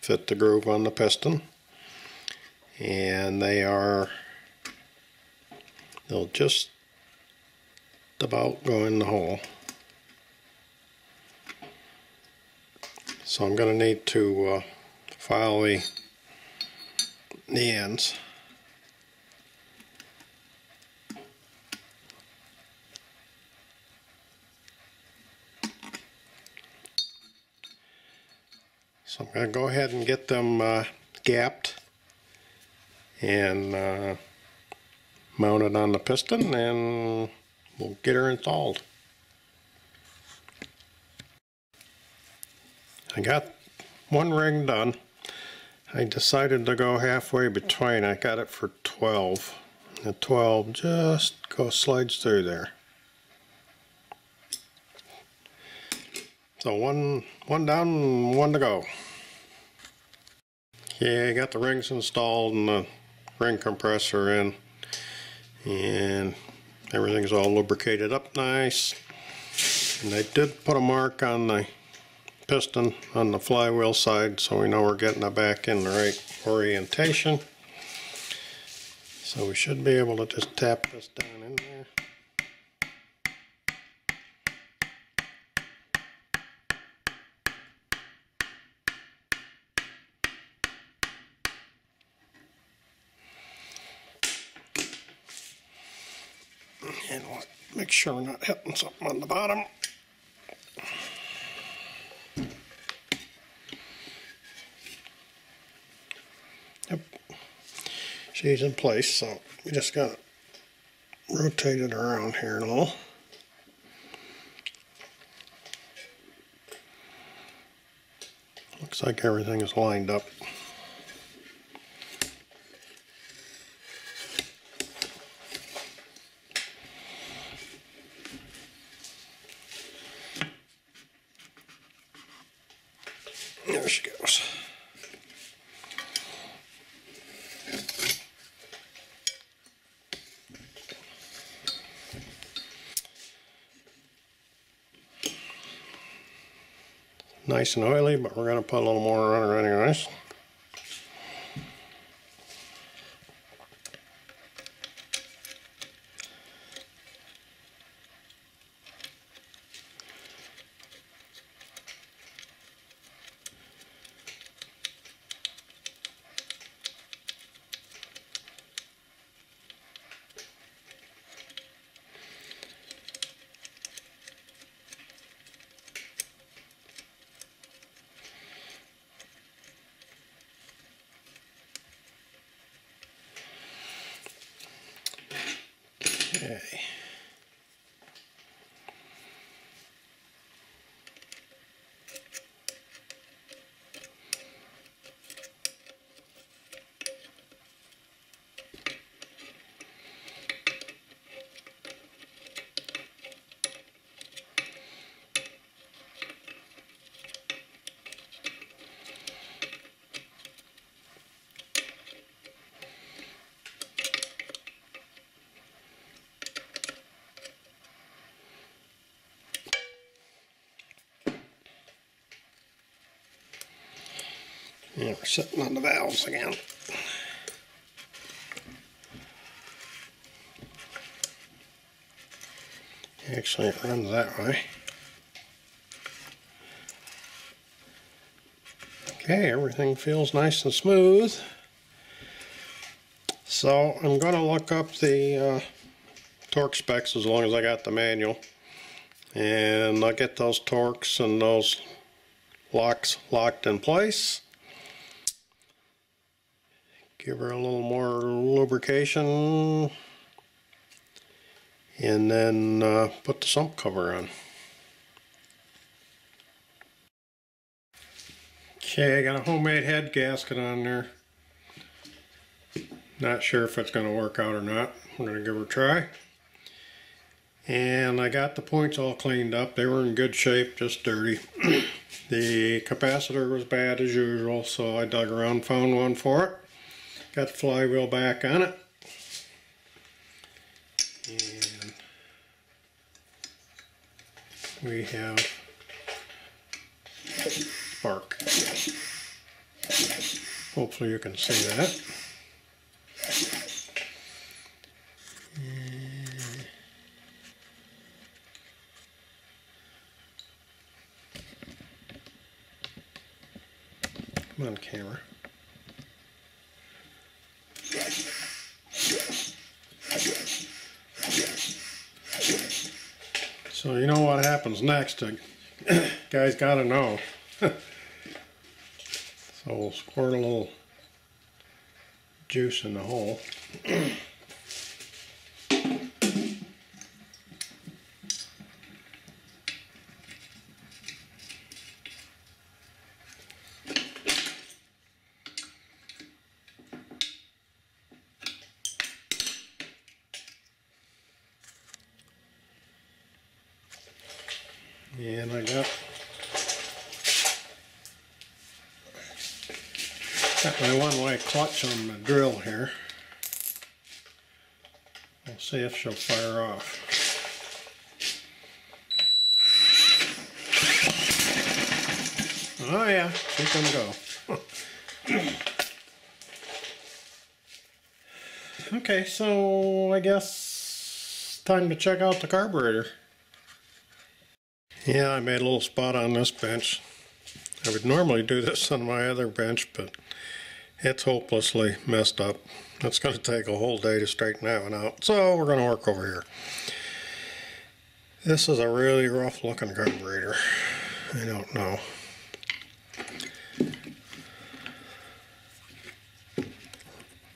Speaker 1: fit the groove on the piston, and they'll just about go in the hole. So I'm going to need to file the ends. So I'm going to go ahead and get them gapped and mounted on the piston, and we'll get her installed. I got one ring done. I decided to go halfway between. I got it for 12. The 12 just slides through there. So one down and one to go. Yeah, I got the rings installed and the ring compressor in, and everything's all lubricated up nice. And I did put a mark on the piston on the flywheel side so we know we're getting it back in the right orientation. So we should be able to just tap this down in there. And we'll make sure we're not hitting something on the bottom. Yep, she's in place, so we just got to rotate it around here a little. Looks like everything is lined up. There she goes. Nice and oily, but we're going to put a little more on it anyways.
Speaker 2: And we're sitting on the valves again. Actually, it runs that way. Okay, everything feels nice and smooth. So I'm going to look up the torque specs as long as I got the manual. And I'll get those torques and those locks locked in place. Give her a little more lubrication. And then put the sump cover on. Okay, I got a homemade head gasket on there. Not sure if it's going to work out or not. We're going to give it a try. And I got the points all cleaned up. They were in good shape, just dirty. The capacitor was bad as usual, so I dug around, found one for it. Got the flywheel back on it. And we have spark. Hopefully you can see that. Come on, camera. So you know what happens next. Guys gotta know. So we'll squirt a little juice in the hole. And I got my one-way clutch on the drill here. We'll see if she'll fire off. Oh yeah, she can go. Okay, so I guess time to check out the carburetor. Yeah, I made a little spot on this bench. I would normally do this on my other bench, but it's hopelessly messed up. It's going to take a whole day to straighten that one out. So we're going to work over here. This is a really rough looking carburetor. I don't know.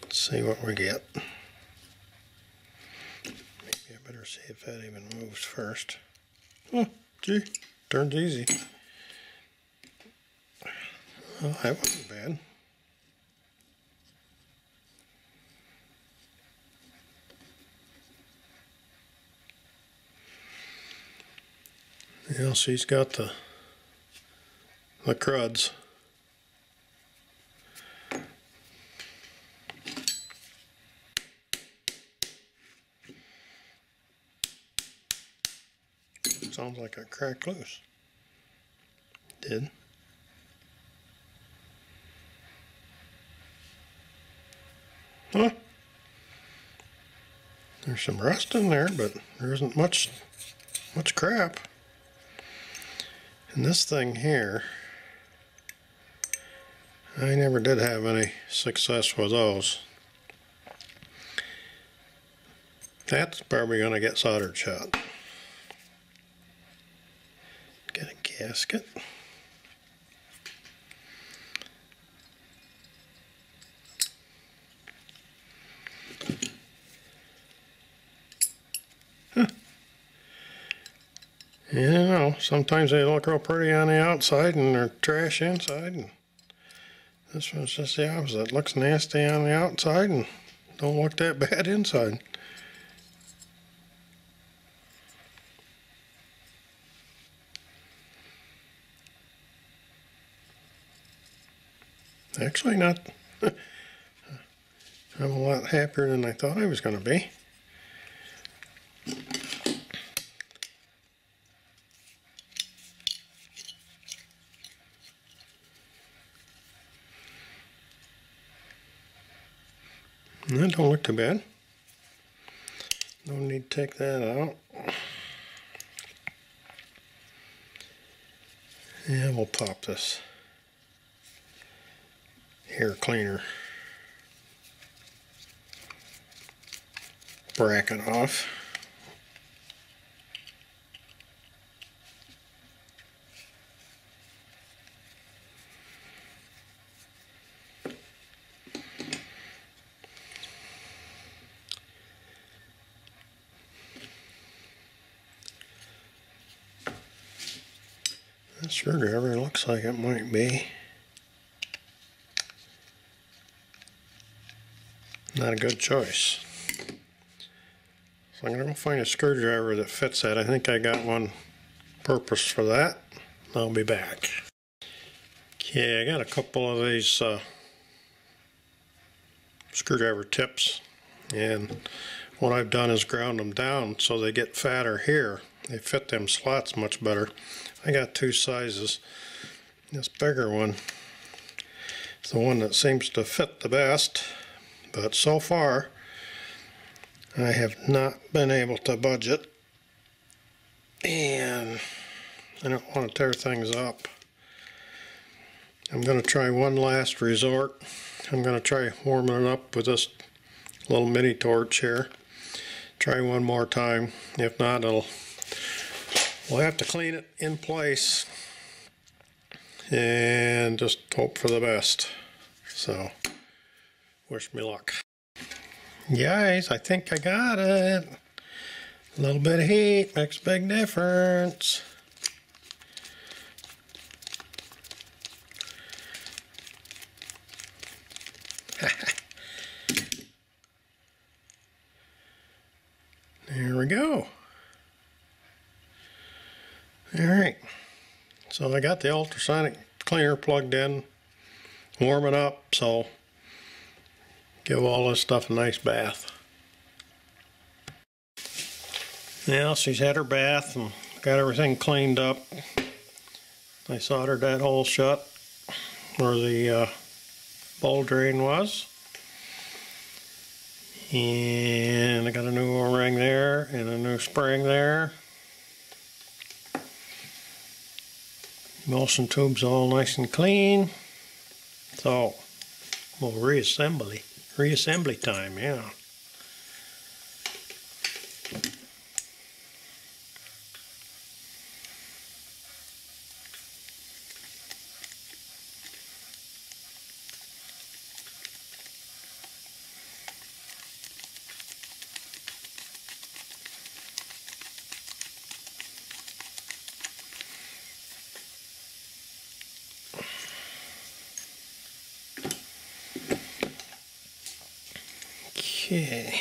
Speaker 2: Let's see what we get. Maybe I better see if that even moves first. Oh, gee, turns easy. Well, that wasn't bad. Yeah, she's got the cruds. Sounds like it cracked loose. Did. Huh? There's some rust in there, but there isn't much crap. And this thing here, I never did have any success with those. That's probably going to get soldered shut. Get a gasket. Huh. You know, sometimes they look real pretty on the outside and they're trash inside. And this one's just the opposite. It looks nasty on the outside and don't look that bad inside. Actually not. I'm a lot happier than I thought I was going to be. That don't look too bad. No need to take that out. And we'll pop this air cleaner bracket off. That screwdriver looks like it might be not a good choice. So I'm going to go find a screwdriver that fits that. I think I got one purpose for that. I'll be back. Okay, I got a couple of these screwdriver tips, and what I've done is ground them down so they get fatter here. They fit them slots much better. I got two sizes. This bigger one is the one that seems to fit the best, but so far I have not been able to budget, and I don't want to tear things up. I'm going to try one last resort. I'm going to try warming it up with this little mini torch here. Try one more time. If not, we'll have to clean it in place and just hope for the best. So, wish me luck. Guys, I think I got it. A little bit of heat makes a big difference. There we go. Alright, so I got the ultrasonic cleaner plugged in, warm it up, so give all this stuff a nice bath. Now she's had her bath and got everything cleaned up. I soldered that hole shut where the bowl drain was. And I got a new O-ring there and a new spring there. Emulsion tube's all nice and clean. So, well, reassembly time, yeah. Okay.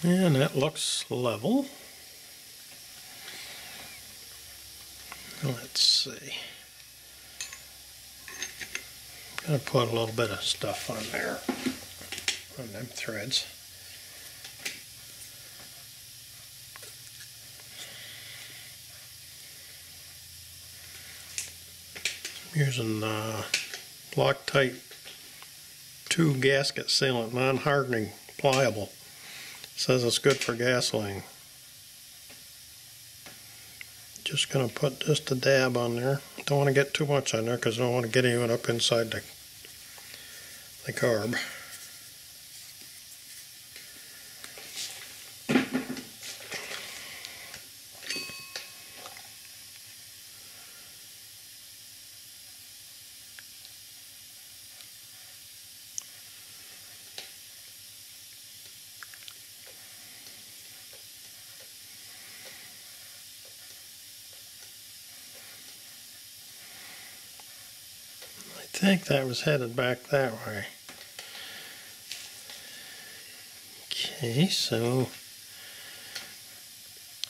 Speaker 2: And that looks level. Let's see. I'm going to put a little bit of stuff on there, on them threads. I'm using Loctite 2 gasket sealant, non-hardening, pliable. Says it's good for gasoline. Just going to put just a dab on there. Don't want to get too much on there because I don't want to get even up inside the carb. I think that was headed back that way. Okay, so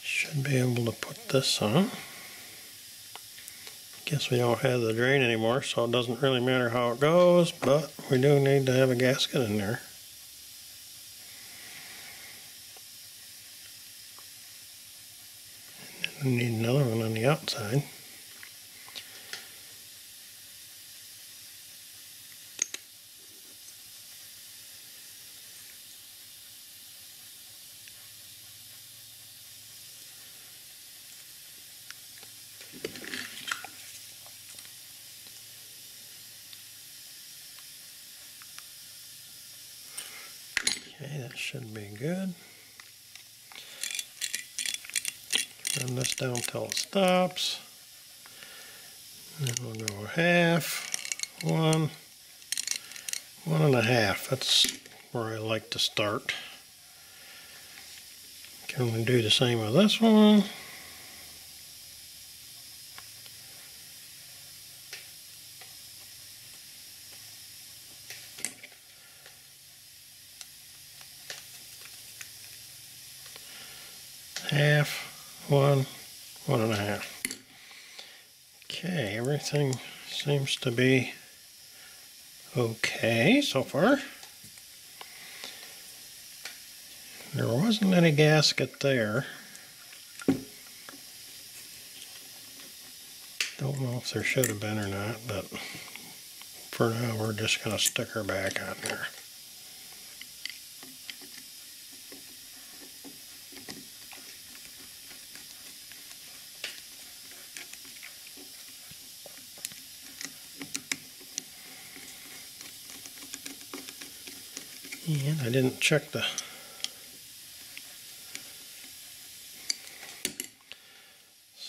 Speaker 2: should be able to put this on. Guess we don't have the drain anymore, so it doesn't really matter how it goes, but we do need to have a gasket in there. And we need another one on the outside. Okay, that should be good. Run this down till it stops. And then we'll go half, 1, 1.5. That's where I like to start. Can we do the same with this one? Half, 1, 1.5. Okay, everything seems to be okay so far. There wasn't any gasket there. Don't know if there should have been or not, but for now we're just going to stick her back on there. And I didn't check see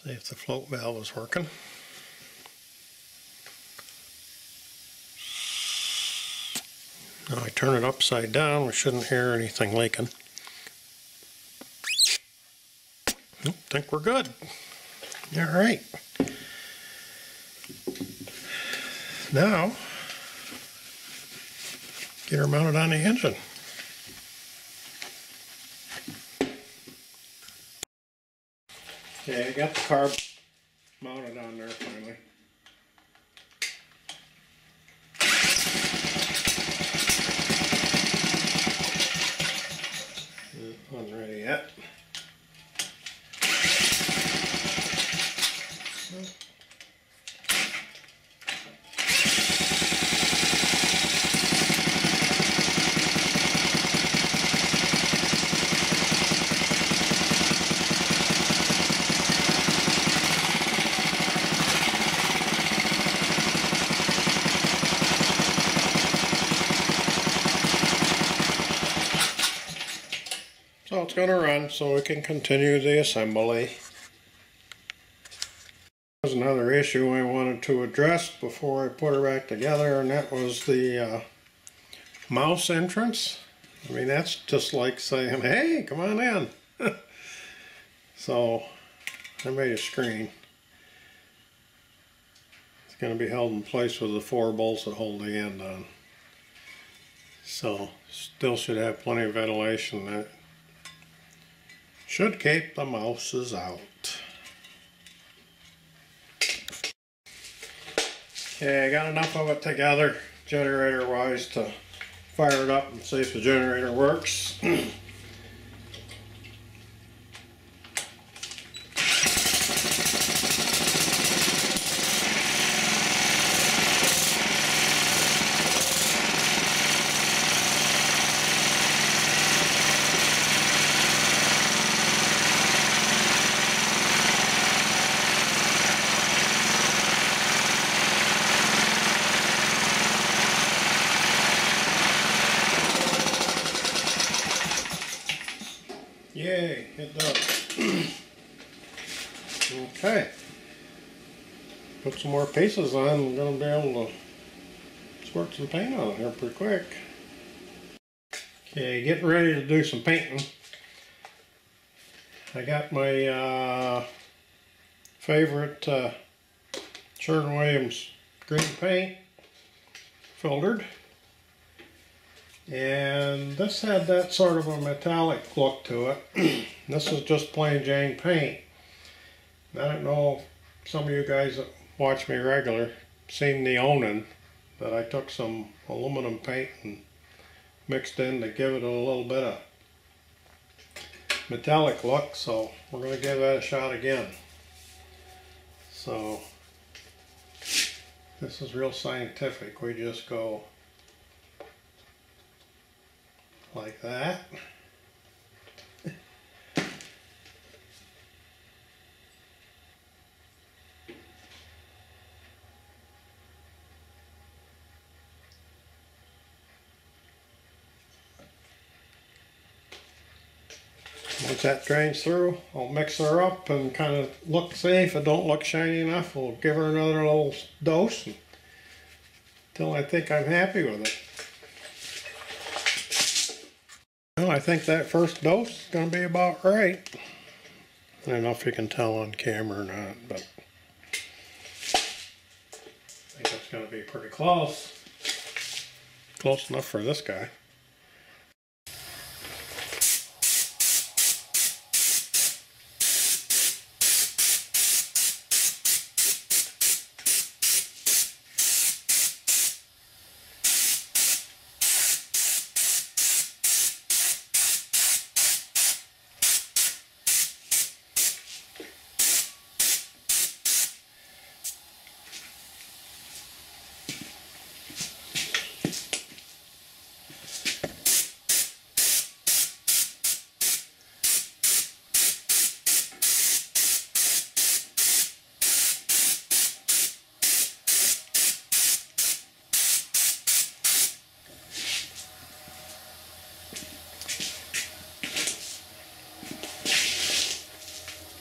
Speaker 2: if the float valve is working. Now I turn it upside down, we shouldn't hear anything leaking. Nope, think we're good. All right. Now, get her mounted on the engine. Okay, I got the carb mounted on there finally. Wasn't ready yet. So it's going to run so we can continue the assembly. There's another issue I wanted to address before I put her back together, and that was the mouse entrance. I mean, that's just like saying, hey, come on in. So I made a screen. It's going to be held in place with the 4 bolts that hold the end on. So still should have plenty of ventilation. That should keep the mouses out. Okay, I got enough of it together generator wise to fire it up and see if the generator works. Yay, it does. Okay. Put some more pieces on. We're going to be able to squirt some paint on it here pretty quick. Okay, getting ready to do some painting. I got my favorite Sherwin-Williams green paint filtered. And this had that sort of a metallic look to it. This is just plain Jane paint. I don't know if some of you guys that watch me regular seen the owning that I took some aluminum paint and mixed in to give it a little bit of metallic look, so we're going to give that a shot again. So this is real scientific. We just go like that. Once that drains through, I'll mix her up and kind of see if it don't look shiny enough, we'll give her another little dose until I think I'm happy with it. Well, I think that first dose is going to be about right. I don't know if you can tell on camera or not, but I think it's going to be pretty close. Close enough for this guy.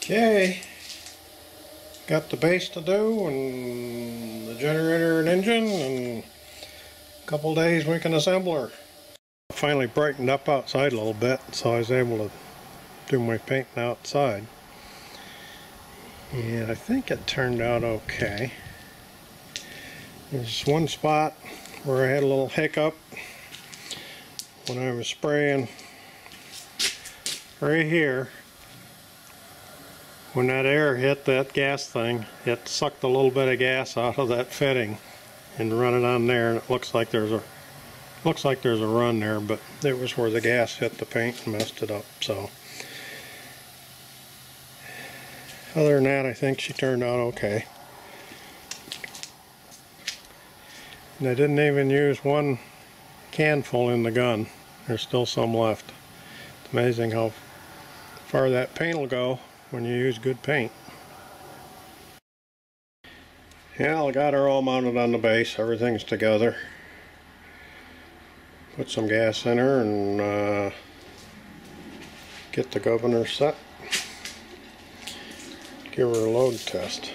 Speaker 2: Okay, got the base to do and the generator and engine, and a couple days we can assemble her. Finally brightened up outside a little bit, so I was able to do my painting outside. And I think it turned out okay. There's one spot where I had a little hiccup when I was spraying right here. When that air hit that gas thing, it sucked a little bit of gas out of that fitting and run it on there, and it looks like there's a run there, but it was where the gas hit the paint and messed it up. So other than that, I think she turned out okay. And I didn't even use one can full in the gun. There's still some left. It's amazing how far that paint will go when you use good paint. Yeah, I got her all mounted on the base. Everything's together. Put some gas in her and get the governor set. Give her a load test.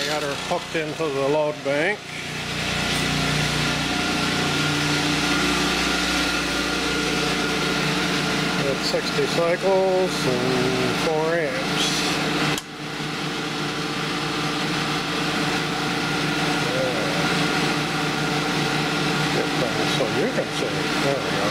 Speaker 2: Got her hooked into the load bank. At 60 cycles and 4 amps. Get that so you can see. There we go.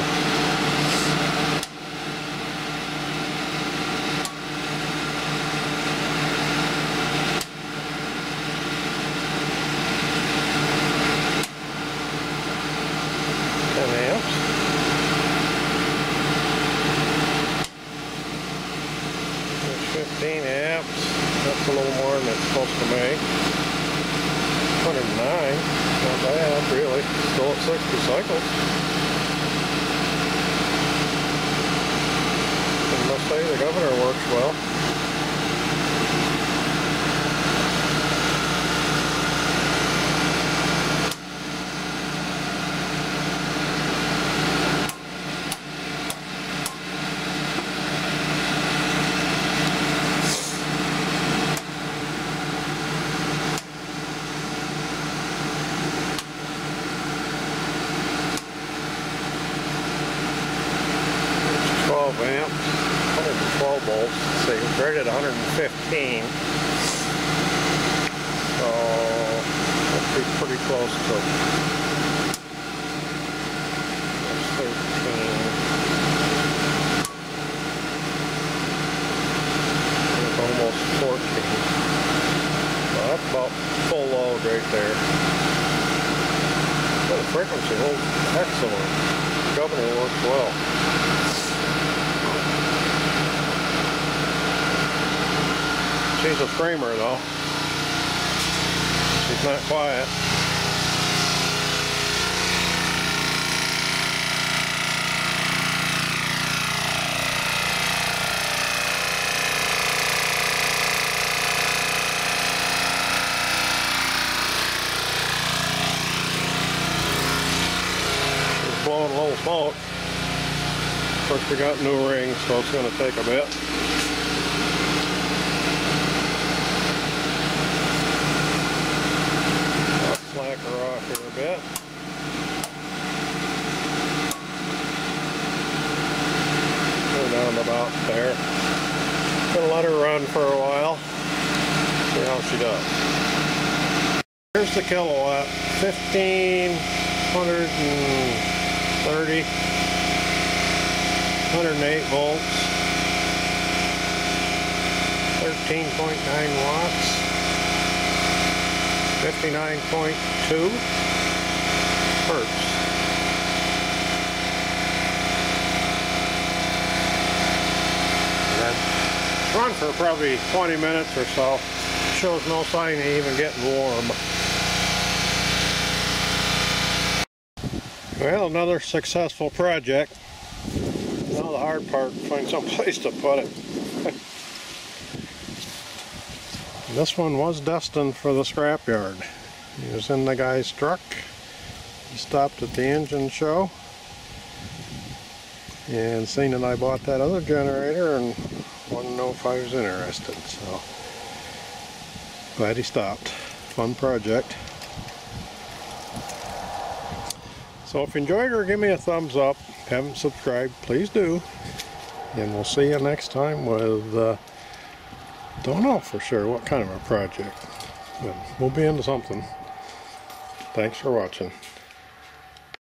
Speaker 2: That's a little more than it's supposed to make. 109, not bad really. Still at 60 cycles. And must say the governor works well. Amps, 112 volts. So it's rated 115. So that'll be pretty close to 13. It's almost 14. So that's about full load right there. But the frequency holds excellent. The governor works well. She's a screamer though. She's not quiet. She's blowing a little smoke. Of course we got new rings, so it's going to take a bit. Slack her off here a bit. We're down about there. Gonna let her run for a while. See how she does. Here's the kilowatt. 1530, 108 volts, 13.9 watts. 59.2 hertz. It's run for probably 20 minutes or so. Shows no sign of even getting warm. Well, another successful project. Now the hard part, find some place to put it. This one was destined for the scrapyard. He was in the guy's truck. He stopped at the engine show and seen that I bought that other generator and wanted to know if I was interested. So glad he stopped. Fun project. So if you enjoyed her, give me a thumbs up. If you haven't subscribed, please do. And we'll see you next time with don't know for sure what kind of a project, but we'll be into something. Thanks for watching.